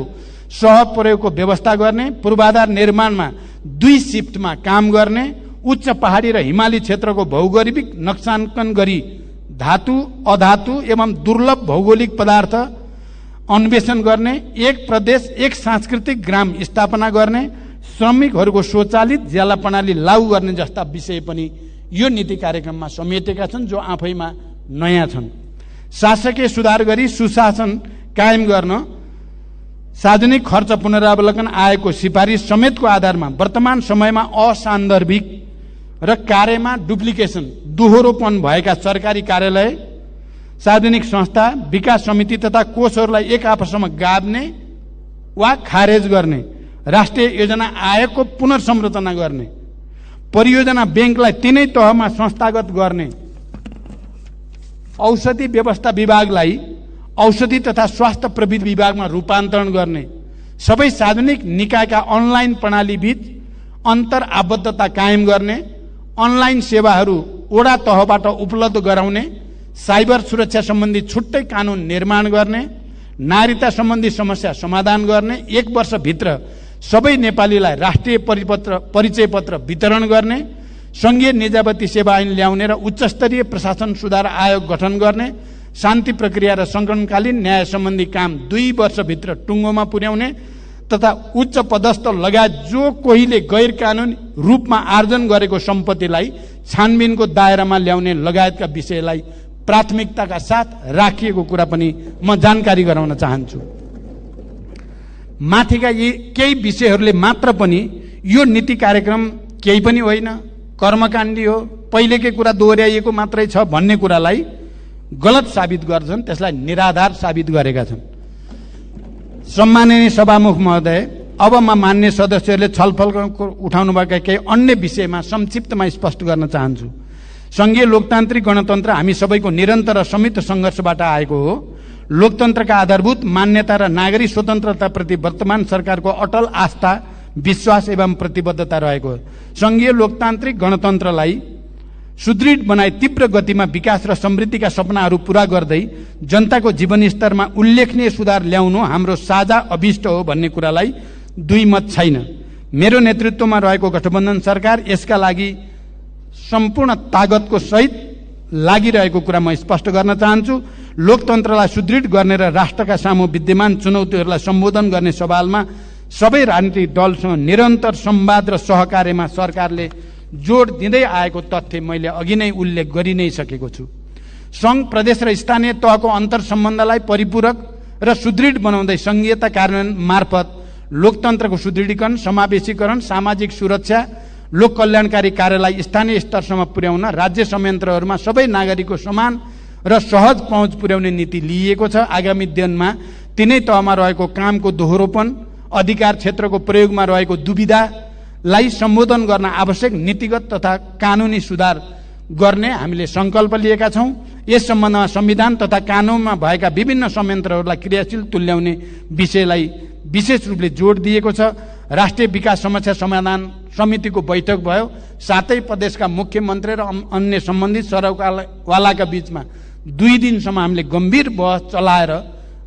सहप्रयोगको व्यवस्था गर्ने, पूर्वाधार निर्माणमा 2 शिफ्टमा काम गर्ने, उच्च पहाडी र हिमाली क्षेत्रको भौगोलिक नक्साङ्कन गरी धातु, अधातु एवं दुर्लभ भौगोलिक पदार्थ अन्वेषण गर्ने, एक प्रदेश एक सांस्कृतिक ग्राम स्थापना गर्ने, श्रमिकहरूको स्वचालित ज्याला प्रणाली लागू गर्ने जस्ता विषय पनि यो नीति कार्यक्रममा समेटेका छन्, जो आफैमा नयाँ छन्। शासकीय सुधार गरी सुशासन कायम गर्न, सार्वजनिक खर्च पुनरावलोकन, आएको सिफारिस समेतको आधारमा वर्तमान समयमा असान्दर्भिक र कार्यमा डुप्लिकेसन दोहोरोपन भएका सरकारी कार्यालय, सार्वजनिक संस्था, विकास समिति तथा कोषहरूलाई एक आपसमा गाड्ने वा खारेज गर्ने, राष्ट्रिय योजना आयोगको पुनर्संरचना गर्ने, परियोजना बैंकलाई तीनै तहमा संस्थागत गर्ने, औषधि व्यवस्था विभागलाई औषधि तथा स्वास्थ्य प्रविधि विभागमा रूपान्तरण गर्ने, सबै सार्वजनिक निकायका अनलाइन प्रणाली बीच अन्तर आबद्धता कायम गर्ने, अनलाइन सेवाहरू वडा तहबाट उपलब्ध गराउने, साइबर सुरक्षा सम्बन्धी छुट्टै कानुन निर्माण गर्ने, नागरिकता सम्बन्धी समस्या समाधान गर्ने, 1 वर्षभित्र सबै नेपालीलाई राष्ट्रिय परिचय पत्र वितरण गर्ने, संघीय निजाबती सेवा ऐन ल्याउने र उच्चस्तरीय प्रशासन सुधार आयोग गठन गर्ने, शान्ति प्रक्रिया र सङ्कटकालीन न्याय सम्बन्धी काम 2 वर्षभित्र टुङ्गोमा पुर्याउने तथा उच्च पदस्थ लगायत जो कोहीले गैर कानुनी रूपमा आर्जन गरेको सम्पत्तिलाई छानबिनको दायरामा ल्याउने लगायतका विषयलाई प्राथमिकताका साथ राखिएको कुरा पनि म जानकारी गराउन चाहन्छु। माथिका यी केही विषयहरूले मात्र पनि यो नीति कार्यक्रम केही पनि होइन, कर्मकाण्डी हो, पहिलेकै कुरा दोहोर्याइएको मात्रै छ भन्ने कुरालाई गलत साबित गर्छन्, त्यसलाई निराधार साबित गरेका छन्। सम्माननीय सभामुख महोदय, अब म मान्य सदस्यहरूले छलफल उठाउनुभएका केही अन्य विषयमा संक्षिप्तमा स्पष्ट गर्न चाहन्छु। संघीय लोकतान्त्रिक गणतन्त्र हामी सबैको निरन्तर र संयुक्त सङ्घर्षबाट आएको हो। लोकतन्त्रका आधारभूत मान्यता र नागरिक स्वतन्त्रताप्रति वर्तमान सरकारको अटल आस्था, विश्वास एवं प्रतिबद्धता रहेको हो। संघीय लोकतान्त्रिक गणतन्त्रलाई सुदृढ बनाई तीव्र गतिमा विकास र समृद्धिका सपनाहरू पूरा गर्दै जनताको जीवनस्तरमा उल्लेखनीय सुधार ल्याउनु हाम्रो साझा अभिष्ट हो भन्ने कुरालाई दुई मत छैन। मेरो नेतृत्वमा रहेको गठबन्धन सरकार यसका लागि सम्पूर्ण तागतको सहित लागिरहेको कुरा म स्पष्ट गर्न चाहन्छु। लोकतन्त्रलाई सुदृढ गर्ने र राष्ट्रका सामु विद्यमान चुनौतीहरूलाई सम्बोधन गर्ने सवालमा सबै राजनीतिक दलसँग निरन्तर संवाद र सहकार्यमा सरकारले जोड दिँदै आएको तथ्य मैले अघि नै उल्लेख गरि नै सकेको छु। सङ्घ, प्रदेश र स्थानीय तहको अन्तर सम्बन्धलाई परिपूरक र सुदृढ बनाउँदै सङ्घीयता कार्यान्वयन मार्फत लोकतन्त्रको सुदृढीकरण, समावेशीकरण, सामाजिक सुरक्षा, लोक कल्याणकारी कार्यलाई स्थानीय स्तरसम्म पुर्याउन राज्य संयन्त्रहरूमा सबै नागरिकको समान र सहज पहुँच पुर्याउने नीति लिइएको छ। आगामी दिनमा तिनै तहमा रहेको कामको दोहोरोपन, अधिकार क्षेत्रको प्रयोगमा रहेको दुविधालाई सम्बोधन गर्न आवश्यक नीतिगत तथा कानुनी सुधार गर्ने हामीले सङ्कल्प लिएका छौँ। यस सम्बन्धमा संविधान तथा कानुनमा भएका विभिन्न संयन्त्रहरूलाई क्रियाशील तुल्याउने विषयलाई विशेष रूपले जोड दिएको छ। राष्ट्रिय विकास समस्या समाधान समितिको बैठक भयो। सातै प्रदेशका मुख्यमन्त्री र अन्य सम्बन्धित सरकारवालाका बीचमा 2 दिनसम्म हामीले गम्भीर बहस चलाएर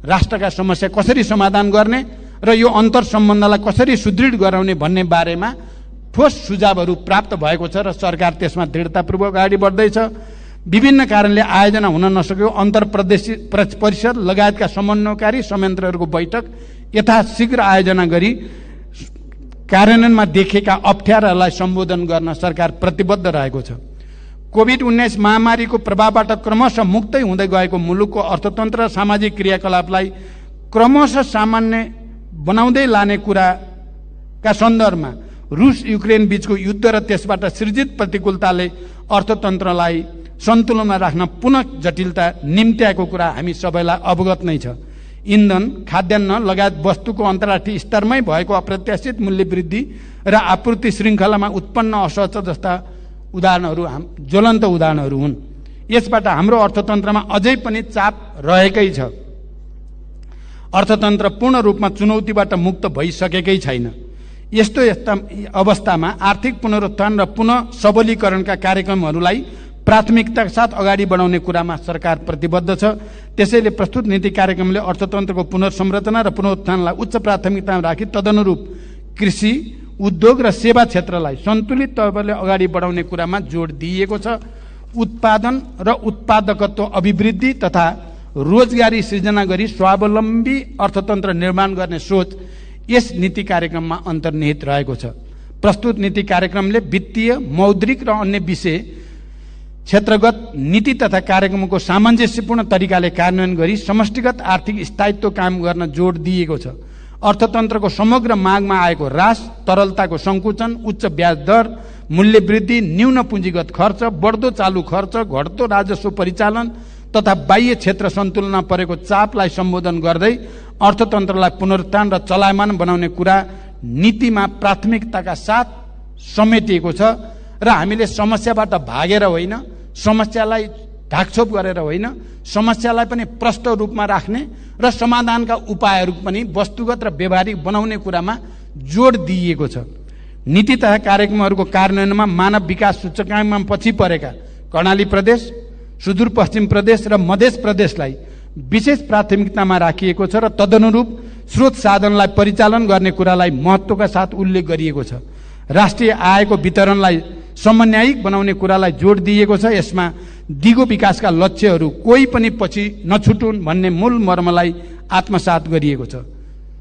राष्ट्रका समस्या कसरी समाधान गर्ने र यो अन्तर सम्बन्धलाई कसरी सुदृढ गराउने भन्ने बारेमा ठोस सुझावहरू प्राप्त भएको छ र सरकार त्यसमा दृढतापूर्वक अगाडि बढ्दैछ। विभिन्न कारणले आयोजना हुन नसकेको अन्तर परिषद लगायतका समन्वयकारी संयन्त्रहरूको बैठक यथाशीघ्र आयोजना गरी कार्यान्वयनमा देखिएका अप्ठ्यारालाई सम्बोधन गर्न सरकार प्रतिबद्ध रहेको छ। कोभिड-19 महामारीको प्रभावबाट क्रमशः मुक्तै हुँदै गएको मुलुकको अर्थतन्त्र र सामाजिक क्रियाकलापलाई क्रमशः सामान्य बनाउँदै लाने कुराका सन्दर्भमा रुस युक्रेन बीचको युद्ध र त्यसबाट सृजित प्रतिकूलताले अर्थतन्त्रलाई सन्तुलनमा राख्न पुनः जटिलता निम्त्याएको कुरा हामी सबैलाई अवगत नै छ। इन्धन, खाद्यान्न लगायत वस्तुको अन्तर्राष्ट्रिय स्तरमै भएको अप्रत्याशित मूल्य वृद्धि र आपूर्ति श्रृङ्खलामा उत्पन्न असहज जस्ता उदाहरणहरू ज्वलन्त उदाहरणहरू हुन्। यसबाट हाम्रो अर्थतन्त्रमा अझै पनि चाप रहेकै छ। अर्थतन्त्र पूर्ण रूपमा चुनौतीबाट मुक्त भइसकेकै छैन। यस्तो अवस्थामा आर्थिक पुनरुत्थान र पुनः सबलीकरणका कार्यक्रमहरूलाई प्राथमिकताका साथ अगाडि बढाउने कुरामा सरकार प्रतिबद्ध छ। त्यसैले प्रस्तुत नीति कार्यक्रमले अर्थतन्त्रको पुनर्संरचना र पुनरुत्थानलाई उच्च प्राथमिकतामा राखी तदनुरूप कृषि, उद्योग र सेवा क्षेत्रलाई सन्तुलित तवरले अगाडि बढाउने कुरामा जोड दिइएको छ। उत्पादन र उत्पादकत्व अभिवृद्धि तथा रोजगारी सृजना गरी स्वावलम्बी अर्थतन्त्र निर्माण गर्ने सोच यस नीति कार्यक्रममा अन्तर्निहित रहेको छ। प्रस्तुत नीति कार्यक्रमले वित्तीय, मौद्रिक र अन्य विषय क्षेत्रगत नीति तथा कार्यक्रमको सामञ्जस्यपूर्ण तरिकाले कार्यान्वयन गरी समष्टिगत आर्थिक स्थायित्व कायम गर्न जोड दिएको छ। अर्थतन्त्रको समग्र मागमा आएको ह्रास, तरलताको सङ्कुचन, उच्च ब्याज दर, मूल्य वृद्धि, न्यून पुँजीगत खर्च, बढ्दो चालु खर्च, घट्दो राजस्व परिचालन तथा बाह्य क्षेत्र सन्तुलनमा परेको चापलाई सम्बोधन गर्दै अर्थतन्त्रलाई पुनरुत्थान र चलायमान बनाउने कुरा नीतिमा प्राथमिकताका साथ समेटिएको छ र हामीले समस्याबाट भागेर होइन, समस्यालाई ढाकछोप गरेर होइन, समस्यालाई पनि प्रष्ट रूपमा राख्ने र समाधानका उपायहरू पनि वस्तुगत र व्यवहारिक बनाउने कुरामा जोड दिइएको छ। नीति तथा कार्यक्रमहरूको कार्यान्वयनमा मानव विकास सूचकाङ्कमा पछि परेका कर्णाली प्रदेश, सुदूरपश्चिम प्रदेश र मध्य प्रदेशलाई विशेष प्राथमिकतामा राखिएको छ र तदनुरूप स्रोत साधनलाई परिचालन गर्ने कुरालाई महत्त्वका साथ उल्लेख गरिएको छ। राष्ट्रिय आयको वितरणलाई समन्वयिक बनाउने कुरालाई जोड दिएको छ। यसमा दिगो विकासका लक्ष्यहरू कोही पनि पछि नछुटुन् भन्ने मूल मर्मलाई आत्मसात गरिएको छ।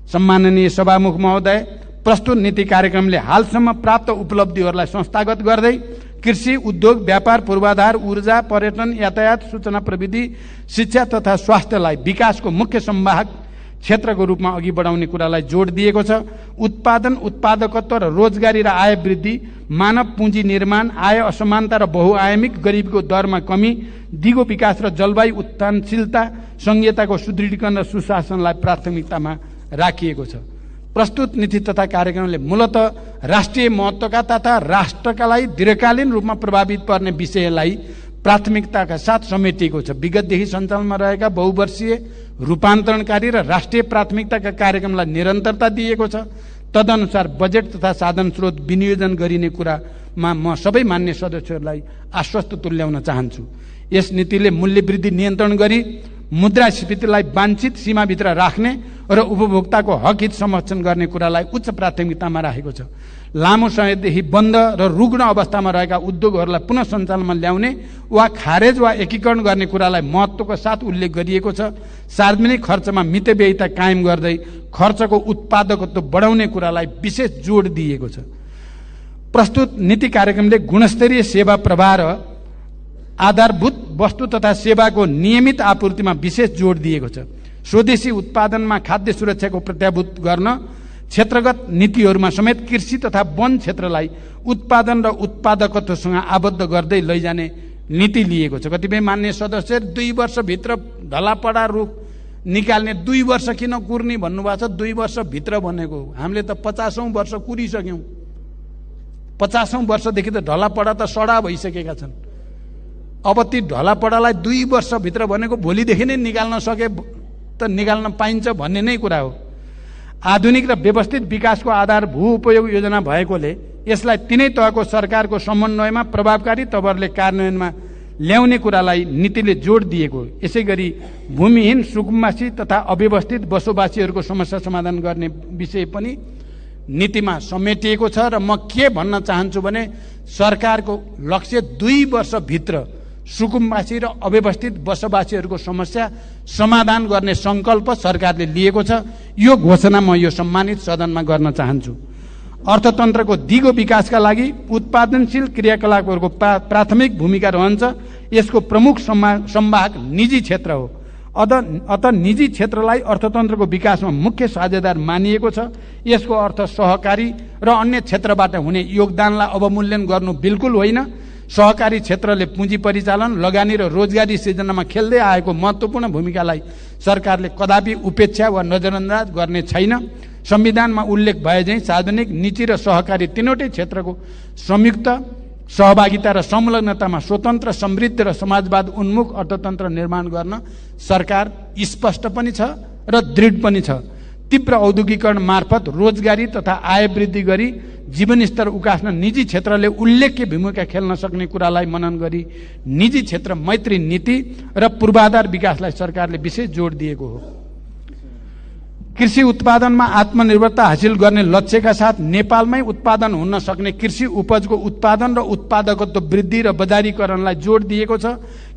सम्माननीय सभामुख महोदय, प्रस्तुत नीति कार्यक्रमले हालसम्म प्राप्त उपलब्धिहरूलाई संस्थागत गर्दै कृषि, उद्योग, व्यापार, पूर्वाधार, ऊर्जा, पर्यटन, यातायात, सूचना प्रविधि, शिक्षा तथा स्वास्थ्यलाई विकासको मुख्य संवाहक क्षेत्रको रूपमा अघि बढाउने कुरालाई जोड दिएको छ। उत्पादन, उत्पादकत्व र रोजगारी र आय वृद्धि, मानव पुँजी निर्माण, आय असमानता र बहुआयामिक गरिबीको दरमा कमी, दिगो विकास र जलवायु उत्थानशीलता, संघीयताको सुदृढीकरण र सुशासनलाई प्राथमिकतामा राखिएको छ। प्रस्तुत नीति तथा कार्यक्रमले मूलतः राष्ट्रिय महत्त्वका तथा राष्ट्रका लागि दीर्घकालीन रूपमा प्रभावित पर्ने विषयलाई प्राथमिकताका साथ समेटिएको छ। विगतदेखि सञ्चालनमा रहेका बहुवर्षीय रूपान्तरणकारी र राष्ट्रिय प्राथमिकताका कार्यक्रमलाई निरन्तरता दिएको छ। तदनुसार बजेट तथा साधन स्रोत विनियोजन गरिने कुरामा म सबै मान्य सदस्यहरूलाई आश्वस्त तुल्याउन चाहन्छु। यस नीतिले मूल्य वृद्धि नियन्त्रण गरी मुद्रास्फीतिलाई वाञ्छित सीमाभित्र राख्ने र उपभोक्ताको हक हित संरक्षण गर्ने कुरालाई उच्च प्राथमिकतामा राखेको छ। लामो समयदेखि बन्द र रुग्ण अवस्थामा रहेका उद्योगहरूलाई पुनः सञ्चालनमा ल्याउने वा खारेज वा एकीकरण गर्ने कुरालाई महत्त्वको साथ उल्लेख गरिएको छ। सार्वजनिक खर्चमा मितव्ययिता कायम गर्दै खर्चको उत्पादकत्व बढाउने कुरालाई विशेष जोड दिएको छ। प्रस्तुत नीति कार्यक्रमले गुणस्तरीय सेवा प्रवाह र आधारभूत वस्तु तथा सेवाको नियमित आपूर्तिमा विशेष जोड दिएको छ। स्वदेशी उत्पादनमा खाद्य सुरक्षाको प्रत्याभूत गर्न क्षेत्रगत नीतिहरूमा समेत कृषि तथा वन क्षेत्रलाई उत्पादन र उत्पादकत्वसँग आबद्ध गर्दै लैजाने नीति लिएको छ। कतिपय मान्य सदस्य 2 वर्षभित्र ढलापडा रुख निकाल्ने 2 वर्ष किन कुर्ने भन्नुभएको छ। 2 वर्षभित्र भनेको हामीले त 50औं वर्ष कुरिसक्यौँ। 50औं वर्षदेखि त ढलापडा त सडा भइसकेका छन्। अब ती ढलापडालाई 2 वर्षभित्र भनेको भोलिदेखि नै निकाल्न सके त निकाल्न पाइन्छ भन्ने नै कुरा हो। आधुनिक र व्यवस्थित विकासको आधार भू उपयोग योजना भएकोले यसलाई तिनै तहको सरकारको समन्वयमा प्रभावकारी तवरले कार्यान्वयनमा ल्याउने कुरालाई नीतिले जोड दिएको। यसै गरी भूमिहीन, सुकुम्बासी तथा अव्यवस्थित बसोबासीहरूको समस्या समाधान गर्ने विषय पनि नीतिमा समेटिएको छ। र म के भन्न चाहन्छु भने सरकारको लक्ष्य 2 वर्षभित्र सुकुम्बासी र अव्यवस्थित बसोबासीहरूको समस्या समाधान गर्ने सङ्कल्प सरकारले लिएको छ। यो घोषणा म यो सम्मानित सदनमा गर्न चाहन्छु। अर्थतन्त्रको दिगो विकासका लागि उत्पादनशील क्रियाकलापहरूको प्राथमिक भूमिका रहन्छ। यसको प्रमुख संवाहक निजी क्षेत्र हो। अत निजी क्षेत्रलाई अर्थतन्त्रको विकासमा मुख्य साझेदार मानिएको छ। यसको अर्थ सहकारी र अन्य क्षेत्रबाट हुने योगदानलाई अवमूल्यन गर्नु बिल्कुल होइन। सहकारी क्षेत्रले पुँजी परिचालन, लगानी र रोजगारी सृजनामा खेल्दै आएको महत्त्वपूर्ण भूमिकालाई सरकारले कदापि उपेक्षा वा नजरअन्दाज गर्ने छैन। संविधानमा उल्लेख भएझैँ सार्वजनिक, निजी र सहकारी तीनवटै क्षेत्रको संयुक्त सहभागिता र संलग्नतामा स्वतन्त्र, समृद्ध र समाजवाद उन्मुख अर्थतन्त्र निर्माण गर्न सरकार स्पष्ट पनि छ र दृढ पनि छ। तीव्र औद्योगिकरण मार्फत रोजगारी तथा आय वृद्धि गरी जीवनस्तर उकास्न निजी क्षेत्रले उल्लेख्य भूमिका खेल्न सक्ने कुरालाई मनन गरी निजी क्षेत्र मैत्री नीति र पूर्वाधार विकासलाई सरकारले विशेष जोड दिएको हो। कृषि उत्पादनमा आत्मनिर्भरता हासिल गर्ने लक्ष्यका साथ नेपालमै उत्पादन हुन सक्ने कृषि उपजको उत्पादन र उत्पादकत्व वृद्धि र बजारीकरणलाई जोड दिएको छ।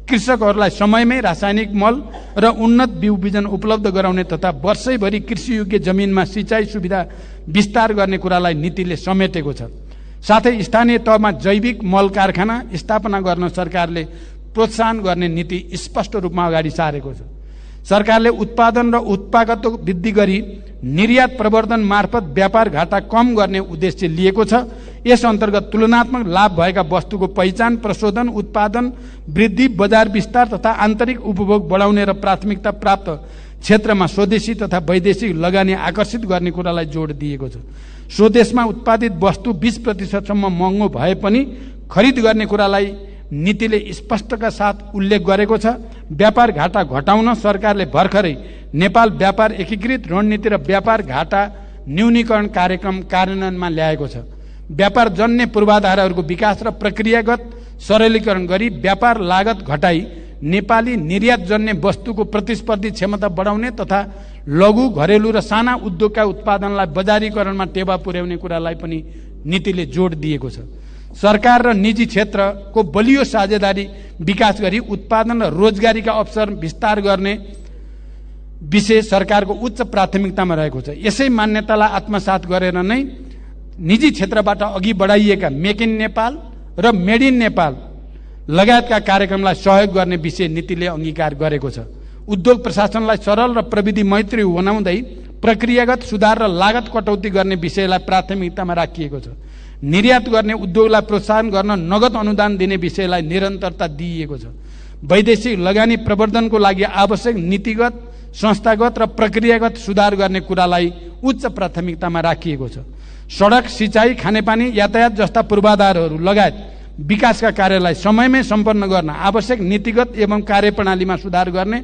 कृषकहरूलाई समयमै रासायनिक मल र उन्नत बिउ बिजन उपलब्ध गराउने तथा वर्षैभरि कृषियोग्य जमिनमा सिँचाइ सुविधा विस्तार गर्ने कुरालाई नीतिले समेटेको छ। साथै स्थानीय तहमा जैविक मल कारखाना स्थापना गर्न सरकारले प्रोत्साहन गर्ने नीति स्पष्ट रूपमा अगाडि सारेको छ। सरकारले उत्पादन र उत्पादकता वृद्धि गरी निर्यात प्रवर्धन मार्फत व्यापार घाटा कम गर्ने उद्देश्य लिएको छ। यस अन्तर्गत तुलनात्मक लाभ भएका वस्तुको पहिचान, प्रशोधन, उत्पादन वृद्धि, बजार विस्तार तथा आन्तरिक उपभोग बढाउने र प्राथमिकता प्राप्त क्षेत्रमा स्वदेशी तथा वैदेशिक लगानी आकर्षित गर्ने कुरालाई जोड दिएको छ। स्वदेशमा उत्पादित वस्तु 20% महँगो भए पनि खरिद गर्ने कुरालाई नीतिले स्पष्टका साथ उल्लेख गरेको छ। व्यापार घाटा घटाउन सरकारले भर्खरै नेपाल व्यापार एकीकृत रणनीति र व्यापार घाटा न्यूनीकरण कार्यक्रम कार्यान्वयनमा ल्याएको छ। व्यापार जन्य पूर्वाधारहरूको विकास र प्रक्रियागत सरलीकरण गरी व्यापार लागत घटाई नेपाली निर्यात जन्य वस्तुको प्रतिस्पर्धी क्षमता बढाउने तथा लघु, घरेलु र साना उद्योगका उत्पादनलाई बजारीकरणमा टेवा पुर्याउने कुरालाई पनि नीतिले जोड दिएको छ। सरकार र निजी क्षेत्रको बलियो साझेदारी विकास गरी उत्पादन र रोजगारीका अवसर विस्तार गर्ने विषय सरकारको उच्च प्राथमिकतामा रहेको छ। यसै मान्यतालाई आत्मसात गरेर नै निजी क्षेत्रबाट अघि बढाइएका मेक इन नेपाल र मेड इन नेपाल लगायतका कार्यक्रमलाई सहयोग गर्ने विषय नीतिले अंगीकार गरेको छ। उद्योग प्रशासनलाई सरल र प्रविधि मैत्री बनाउँदै प्रक्रियागत सुधार र लागत कटौती गर्ने विषयलाई प्राथमिकतामा राखिएको छ। निर्यात गर्ने उद्योगलाई प्रोत्साहन गर्न नगद अनुदान दिने विषयलाई निरन्तरता दिइएको छ। वैदेशिक लगानी प्रवर्धनको लागि आवश्यक नीतिगत, संस्थागत र प्रक्रियागत सुधार गर्ने कुरालाई उच्च प्राथमिकतामा राखिएको छ। सडक, सिँचाइ, खानेपानी, यातायात जस्ता पूर्वाधारहरू लगायत विकासका कार्यलाई समयमै सम्पन्न गर्न आवश्यक नीतिगत एवं कार्यप्रणालीमा सुधार गर्ने,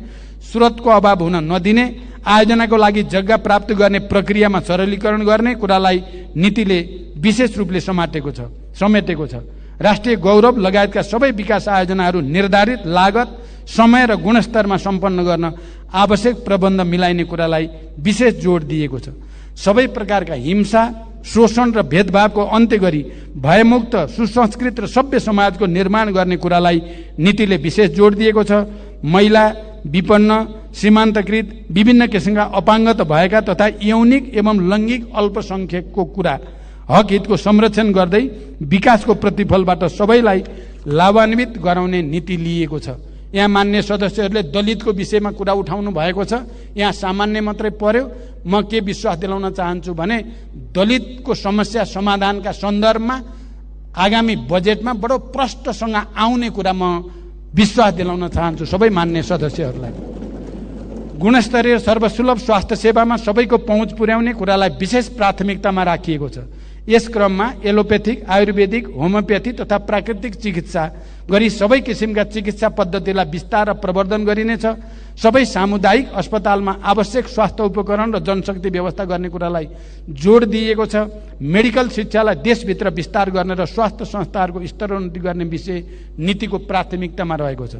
स्रोतको अभाव हुन नदिने, आयोजनाको लागि जग्गा प्राप्त गर्ने प्रक्रियामा सरलीकरण गर्ने कुरालाई नीतिले विशेष रूपले समेटेको छ। राष्ट्रिय गौरव लगायतका सबै विकास आयोजनाहरू निर्धारित लागत, समय र गुणस्तरमा सम्पन्न गर्न आवश्यक प्रबन्ध मिलाइने कुरालाई विशेष जोड दिएको छ। सबै प्रकारका हिंसा, शोषण र भेदभावको अन्त्य गरी भयमुक्त, सुसंस्कृत र सभ्य समाजको निर्माण गर्ने कुरालाई नीतिले विशेष जोड दिएको छ। महिला, विपन्न, सीमान्तकृत, विभिन्न किसिमका अपाङ्गता भएका तथा यौनिक एवं लैङ्गिक अल्पसंख्यकको हक हितको संरक्षण गर्दै विकासको प्रतिफलबाट सबैलाई लाभान्वित गराउने नीति लिएको छ। यहाँ मान्य सदस्यहरूले दलितको विषयमा कुरा उठाउनु भएको छ। यहाँ सामान्य मात्रै पर्यो। म के विश्वास दिलाउन चाहन्छु भने दलितको समस्या समाधानका सन्दर्भमा आगामी बजेटमा बडो प्रष्टसँग आउने कुरा म विश्वास दिलाउन चाहन्छु सबै मान्य सदस्यहरूलाई। गुणस्तरीय सर्वसुलभ स्वास्थ्य सेवामा सबैको पहुँच पुर्याउने कुरालाई विशेष प्राथमिकतामा राखिएको छ। यस क्रममा एलोपेथिक, आयुर्वेदिक, होमियोप्याथी तथा प्राकृतिक चिकित्सा गरी सबै किसिमका चिकित्सा पद्धतिलाई विस्तार र प्रवर्धन गरिनेछ। सबै सामुदायिक अस्पतालमा आवश्यक स्वास्थ्य उपकरण र जनशक्ति व्यवस्था गर्ने कुरालाई जोड दिएको छ। मेडिकल शिक्षालाई देशभित्र विस्तार गर्ने र स्वास्थ्य संस्थाहरूको स्तरोन्नति गर्ने विषय नीतिको प्राथमिकतामा रहेको छ।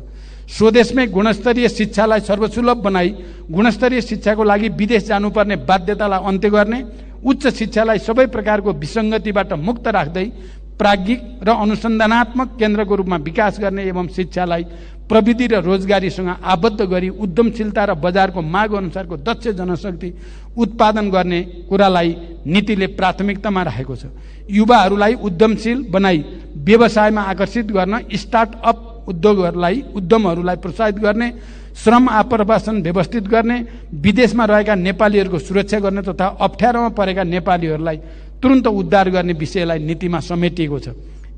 स्वदेशमै गुणस्तरीय शिक्षालाई सर्वसुलभ बनाई गुणस्तरीय शिक्षाको लागि विदेश जानुपर्ने बाध्यतालाई अन्त्य गर्ने, उच्च शिक्षालाई सबै प्रकारको विसङ्गतिबाट मुक्त राख्दै प्राज्ञिक र अनुसन्धानात्मक केन्द्रको रूपमा विकास गर्ने एवं शिक्षालाई प्रविधि र रोजगारीसँग आबद्ध गरी उद्यमशीलता र बजारको माग अनुसारको दक्ष जनशक्ति उत्पादन गर्ने कुरालाई नीतिले प्राथमिकतामा राखेको छ। युवाहरूलाई उद्यमशील बनाई व्यवसायमा आकर्षित गर्न, स्टार्टअप उद्यमहरूलाई प्रोत्साहित गर्ने, श्रम आप्रवासन व्यवस्थित गर्ने, विदेशमा रहेका नेपालीहरूको सुरक्षा गर्ने तथा अप्ठ्यारोमा परेका नेपालीहरूलाई तुरन्त उद्धार गर्ने विषयलाई नीतिमा समेटिएको छ।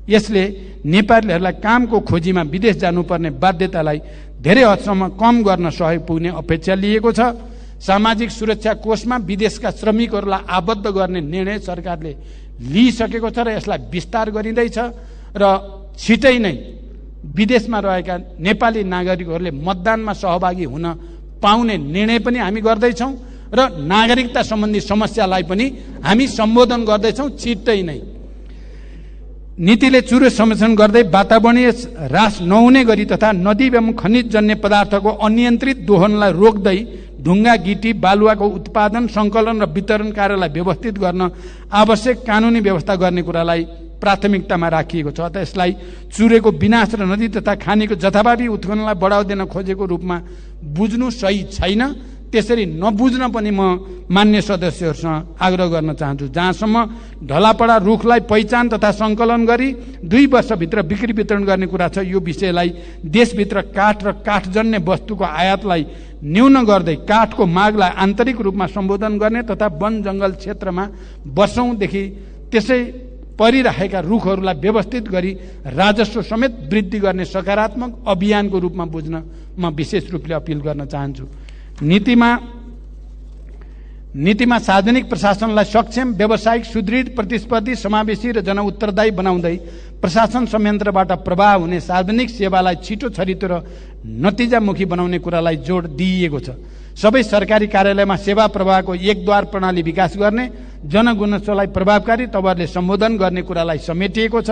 यसले नेपालीहरूलाई कामको खोजीमा विदेश जानुपर्ने बाध्यतालाई धेरै हदसम्म कम गर्न सहयोग पुग्ने अपेक्षा लिएको छ। सामाजिक सुरक्षा कोषमा विदेशका श्रमिकहरूलाई आबद्ध गर्ने निर्णय सरकारले लिइसकेको छ र यसलाई विस्तार गरिँदैछ र छिटै नै विदेशमा रहेका नेपाली नागरिकहरूले मतदानमा सहभागी हुन पाउने निर्णय पनि हामी गर्दैछौँ र नागरिकता सम्बन्धी समस्यालाई पनि हामी सम्बोधन गर्दैछौँ छिट्टै नै। नीतिले चुरो संरक्षण गर्दै वातावरणीय ह्रास नहुने गरी तथा नदी एवं खनिजजन्य पदार्थको अनियन्त्रित दोहनलाई रोक्दै ढुङ्गा, गिटी, बालुवाको उत्पादन, सङ्कलन र वितरण कार्यलाई व्यवस्थित गर्न आवश्यक कानुनी व्यवस्था गर्ने कुरालाई प्राथमिकतामा राखिएको छ। अत यसलाई चुरेको विनाश र नदी तथा खानीको जथाभावी उत्खननलाई बढावा दिन खोजेको रूपमा बुझ्नु सही छैन। त्यसरी नबुझ्न पनि म मान्य सदस्यहरूसँग आग्रह गर्न चाहन्छु। जहाँसम्म ढलापडा रुखलाई पहिचान तथा सङ्कलन गरी 2 वर्षभित्र बिक्री वितरण गर्ने कुरा छ, यो विषयलाई देशभित्र काठ र काठजन्य वस्तुको आयातलाई न्यून गर्दै काठको मागलाई आन्तरिक रूपमा सम्बोधन गर्ने तथा वन जङ्गल क्षेत्रमा वर्षौंदेखि त्यसै परिरहेका रुखहरूलाई व्यवस्थित गरी राजस्व समेत वृद्धि गर्ने सकारात्मक अभियानको रूपमा बुझ्न म विशेष रूपले अपिल गर्न चाहन्छु। नीतिमा सार्वजनिक प्रशासनलाई सक्षम, व्यावसायिक, सुदृढ, प्रतिस्पर्धी, समावेशी र जनउत्तरदायी बनाउँदै प्रशासन संयन्त्रबाट प्रवाह हुने सार्वजनिक सेवालाई छिटो छरितो र नतिजामुखी बनाउने कुरालाई जोड दिइएको छ। सबै सरकारी कार्यालयमा सेवा प्रवाहको एकद्वार प्रणाली विकास गर्ने, जनगुनासोलाई प्रभावकारी तवरले सम्बोधन गर्ने कुरालाई समेटिएको छ।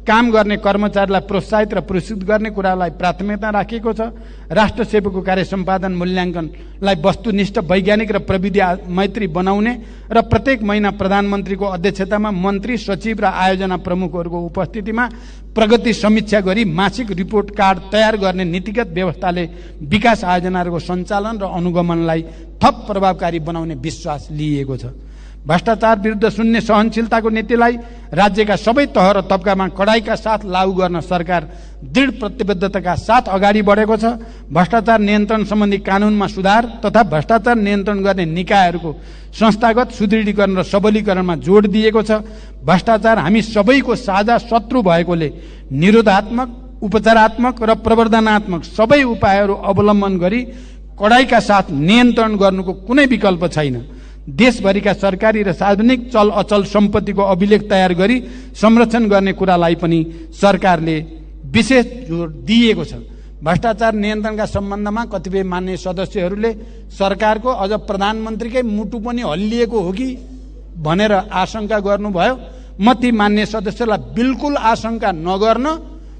काम गर्ने कर्मचारीलाई प्रोत्साहित र पुरस्कृत गर्ने कुरालाई प्राथमिकता राखिएको छ। राष्ट्र सेवाको कार्य सम्पादन मूल्याङ्कनलाई वस्तुनिष्ठ, वैज्ञानिक र प्रविधि मैत्री बनाउने र प्रत्येक महिना प्रधानमन्त्रीको अध्यक्षतामा मन्त्री, सचिव र आयोजना प्रमुखहरूको उपस्थितिमा प्रगति समीक्षा गरी मासिक रिपोर्ट कार्ड तयार गर्ने नीतिगत व्यवस्थाले विकास आयोजनाहरूको सञ्चालन र अनुगमनलाई थप प्रभावकारी बनाउने विश्वास लिइएको छ। भ्रष्टाचार विरुद्ध शून्य सहनशीलताको नीतिलाई राज्यका सबै तह र तबकामा कडाइका साथ लागू गर्न सरकार दृढ प्रतिबद्धताका साथ अगाडि बढेको छ। भ्रष्टाचार नियन्त्रण सम्बन्धी कानुनमा सुधार तथा भ्रष्टाचार नियन्त्रण गर्ने निकायहरूको संस्थागत सुदृढीकरण र सबलीकरणमा जोड दिएको छ। भ्रष्टाचार हामी सबैको साझा शत्रु भएकोले निरोधात्मक, उपचारात्मक र प्रवर्धनात्मक सबै उपायहरू अवलम्बन गरी कडाइका साथ नियन्त्रण गर्नुको कुनै विकल्प छैन। देशभरिका सरकारी र सार्वजनिक चल अचल सम्पत्तिको अभिलेख तयार गरी संरक्षण गर्ने कुरालाई पनि सरकारले विशेष जोड दिएको छ। भ्रष्टाचार नियन्त्रणका सम्बन्धमा कतिपय मान्य सदस्यहरूले सरकारको अझ प्रधानमन्त्रीकै मुटु पनि हल्लिएको हो कि भनेर आशंका गर्नुभयो। म ती मान्य सदस्यलाई बिल्कुल आशंका नगर्न,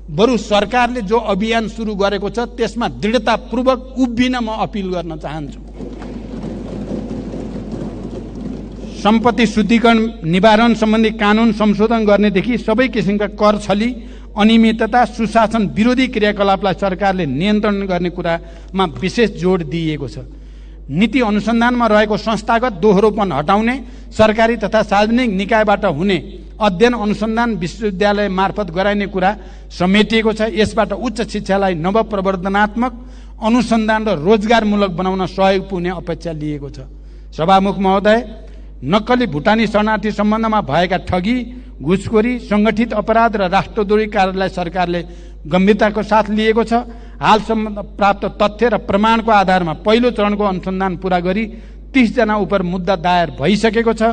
बरु सरकारले जो अभियान सुरु गरेको छ त्यसमा दृढतापूर्वक उभिन म अपिल गर्न चाहन्छु। सम्पत्ति शुद्धिकरण निवारण सम्बन्धी कानुन संशोधन गर्नेदेखि सबै किसिमका कर छली, अनियमितता, सुशासन विरोधी क्रियाकलापलाई सरकारले नियन्त्रण गर्ने कुरामा विशेष जोड दिइएको छ। नीति अनुसन्धानमा रहेको संस्थागत दोहोरोपन हटाउने, सरकारी तथा सार्वजनिक निकायबाट हुने अध्ययन अनुसन्धान विश्वविद्यालय मार्फत गराइने कुरा समेटिएको छ। यसबाट उच्च शिक्षालाई नवप्रवर्धनात्मक, अनुसन्धान र रोजगारमूलक बनाउन सहयोग पुग्ने अपेक्षा लिएको छ। सभामुख महोदय, नक्कली भुटानी शरणार्थी सम्बन्धमा भएका ठगी, घुसखोरी, संगठित अपराध र राष्ट्रद्रोही कार्यलाई सरकारले गम्भीरताको साथ लिएको छ। हालसम्म प्राप्त तथ्य र प्रमाणको आधारमा पहिलो चरणको अनुसन्धान पूरा गरी 30 जना उप मुद्दा दायर भइसकेको छ।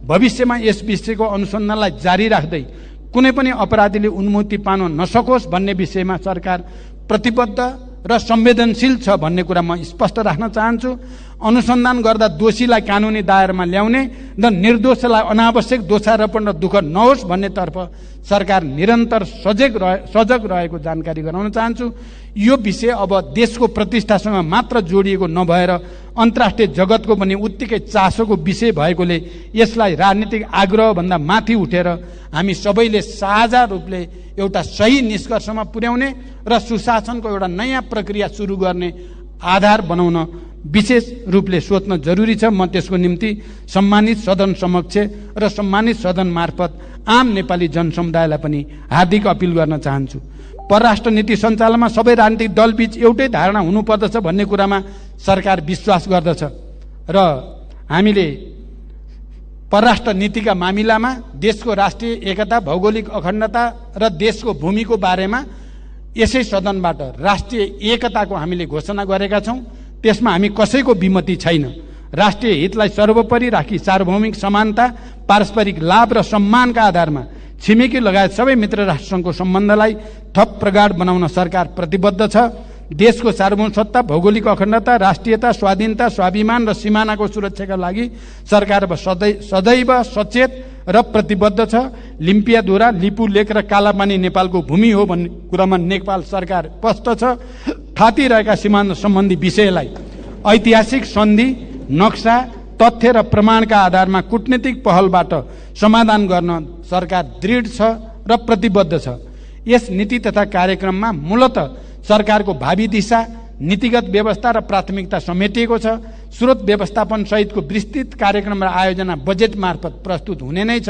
भविष्यमा यस विषयको अनुसन्धानलाई जारी राख्दै कुनै पनि अपराधीले उन्मुक्ति पाउन नसकोस् भन्ने विषयमा सरकार प्रतिबद्ध र संवेदनशील छ भन्ने कुरा म स्पष्ट राख्न चाहन्छु। अनुसन्धान गर्दा दोषीलाई कानुनी दायरामा ल्याउने र निर्दोषलाई अनावश्यक दोषारोपण र दुःख नहोस् भन्नेतर्फ सरकार निरन्तर सजग रहेको जानकारी गराउन चाहन्छु। यो विषय अब देशको प्रतिष्ठासँग मात्र जोडिएको नभएर अन्तर्राष्ट्रिय जगतको पनि उत्तिकै चासोको विषय भएकोले यसलाई राजनीतिक आग्रहभन्दा माथि उठेर हामी सबैले साझा रूपले एउटा सही निष्कर्षमा पुर्याउने र सुशासनको एउटा नयाँ प्रक्रिया सुरु गर्ने आधार बनाउन विशेष रूपले सोच्न जरुरी छ। म त्यसको निम्ति सम्मानित सदन समक्ष र सम्मानित सदन मार्फत आम नेपाली जनसमुदायलाई पनि हार्दिक अपिल गर्न चाहन्छु। परराष्ट्र नीति सञ्चालनमा सबै राजनीतिक दलबीच एउटै धारणा हुनुपर्दछ भन्ने कुरामा सरकार विश्वास गर्दछ र हामीले परराष्ट्र नीतिका मामिलामा देशको राष्ट्रिय एकता, भौगोलिक अखण्डता र देशको भूमिको बारेमा यसै सदनबाट राष्ट्रिय एकताको हामीले घोषणा गरेका छौँ। त्यसमा हामी कसैको विमति छैन। राष्ट्रिय हितलाई सर्वोपरि राखी सार्वभौमिक समानता, पारस्परिक लाभ र सम्मानका आधारमा छिमेकी लगायत सबै मित्र राष्ट्रसँगको सम्बन्धलाई थप प्रगाढ बनाउन सरकार प्रतिबद्ध छ। देशको सार्वभौमसत्ता, भौगोलिक अखण्डता, राष्ट्रियता, स्वाधीनता, स्वाभिमान र सिमानाको सुरक्षाका लागि सरकार सदैव सचेत र प्रतिबद्ध छ। लिम्पियाधुरा, लिपु लेक र कालापानी नेपालको भूमि हो भन्ने कुरामा नेपाल सरकार स्पष्ट छ। थाती रहेका सीमाना सम्बन्धी विषयलाई ऐतिहासिक सन्धि, नक्सा, तथ्य र प्रमाणका आधारमा कूटनीतिक पहलबाट समाधान गर्न सरकार दृढ छ र प्रतिबद्ध छ। यस नीति तथा कार्यक्रममा मूलतः सरकारको भावी दिशा, नीतिगत व्यवस्था र प्राथमिकता समेटिएको छ। स्रोत व्यवस्थापन सहितको विस्तृत कार्यक्रम र आयोजना बजेट मार्फत प्रस्तुत हुने नै छ।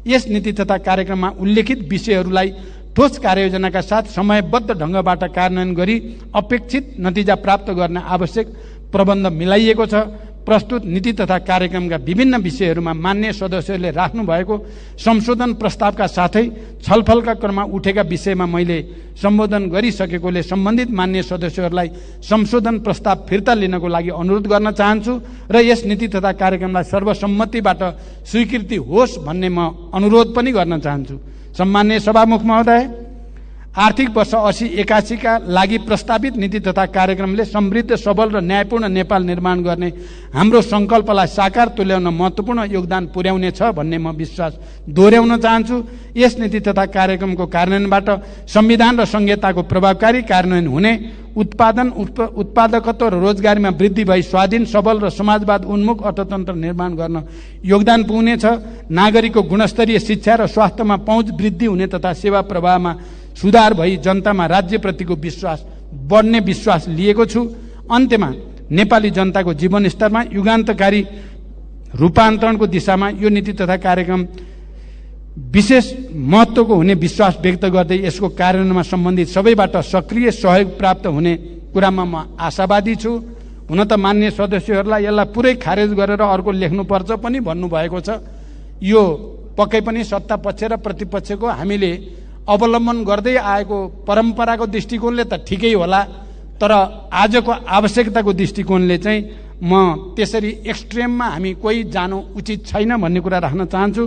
यस नीति तथा कार्यक्रममा उल्लेखित विषयहरूलाई ठोस कार्ययोजनाका साथ समयबद्ध ढङ्गबाट कार्यान्वयन गरी अपेक्षित नतिजा प्राप्त गर्न आवश्यक प्रबन्ध मिलाइएको छ। प्रस्तुत नीति तथा कार्यक्रमका विभिन्न विषयहरूमा मान्य सदस्यहरूले राख्नु भएको संशोधन प्रस्तावका साथै छलफलका क्रममा उठेका विषयमा मैले सम्बोधन गरिसकेकोले सम्बन्धित मान्य सदस्यहरूलाई संशोधन प्रस्ताव फिर्ता लिनको लागि अनुरोध गर्न चाहन्छु र यस नीति तथा कार्यक्रमलाई सर्वसम्मतिबाट स्वीकृति होस् भन्ने म अनुरोध पनि गर्न चाहन्छु। सम्माननीय सभामुख महोदय, आर्थिक वर्ष 80-81 का लागि प्रस्तावित नीति तथा कार्यक्रमले समृद्ध, सबल र न्यायपूर्ण नेपाल निर्माण गर्ने हाम्रो संकल्पलाई साकार तुल्याउन महत्त्वपूर्ण योगदान पुर्याउनेछ भन्ने म विश्वास दोहोर्याउन चाहन्छु। यस नीति तथा कार्यक्रमको कार्यान्वयनबाट संविधान र संहिताको प्रभावकारी कार्यान्वयन हुने, उत्पादकत्व र रोजगारीमा वृद्धि भई स्वाधीन, सबल र समाजवाद उन्मुख अर्थतन्त्र निर्माण गर्न योगदान पुग्नेछ। नागरिकको गुणस्तरीय शिक्षा र स्वास्थ्यमा पहुँच वृद्धि हुने तथा सेवा प्रवाहमा सुधार भई जनतामा राज्यप्रतिको विश्वास बढ्ने विश्वास लिएको छु। अन्त्यमा नेपाली जनताको जीवनस्तरमा युगान्तकारी रूपान्तरणको दिशामा यो नीति तथा कार्यक्रम विशेष महत्त्वको हुने विश्वास व्यक्त गर्दै यसको कार्यान्वयनमा सम्बन्धित सबैबाट सक्रिय सहयोग प्राप्त हुने कुरामा म आशावादी छु। हुन त मान्य सदस्यहरूलाई यसलाई पुरै खारेज गरेर अर्को लेख्नुपर्छ पनि भन्नुभएको छ। यो पक्कै पनि सत्ता पक्ष र प्रतिपक्षको हामीले अवलम्बन गर्दै आएको परम्पराको दृष्टिकोणले त ठिकै होला, तर आजको आवश्यकताको दृष्टिकोणले चाहिँ म त्यसरी एक्सट्रिममा हामी कोही जानु उचित छैन भन्ने कुरा राख्न चाहन्छु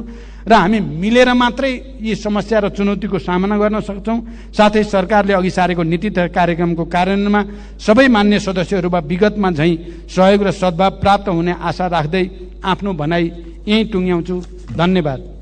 र हामी मिलेर मात्रै यी समस्या र चुनौतीको सामना गर्न सक्छौँ। साथै सरकारले अघि सारेको नीति तथा कार्यक्रमको कार्यान्वयनमा सबै मान्य सदस्यहरूमा विगतमा झैँ सहयोग र सद्भाव प्राप्त हुने आशा राख्दै आफ्नो भनाइ यहीँ टुङ्ग्याउँछु। धन्यवाद।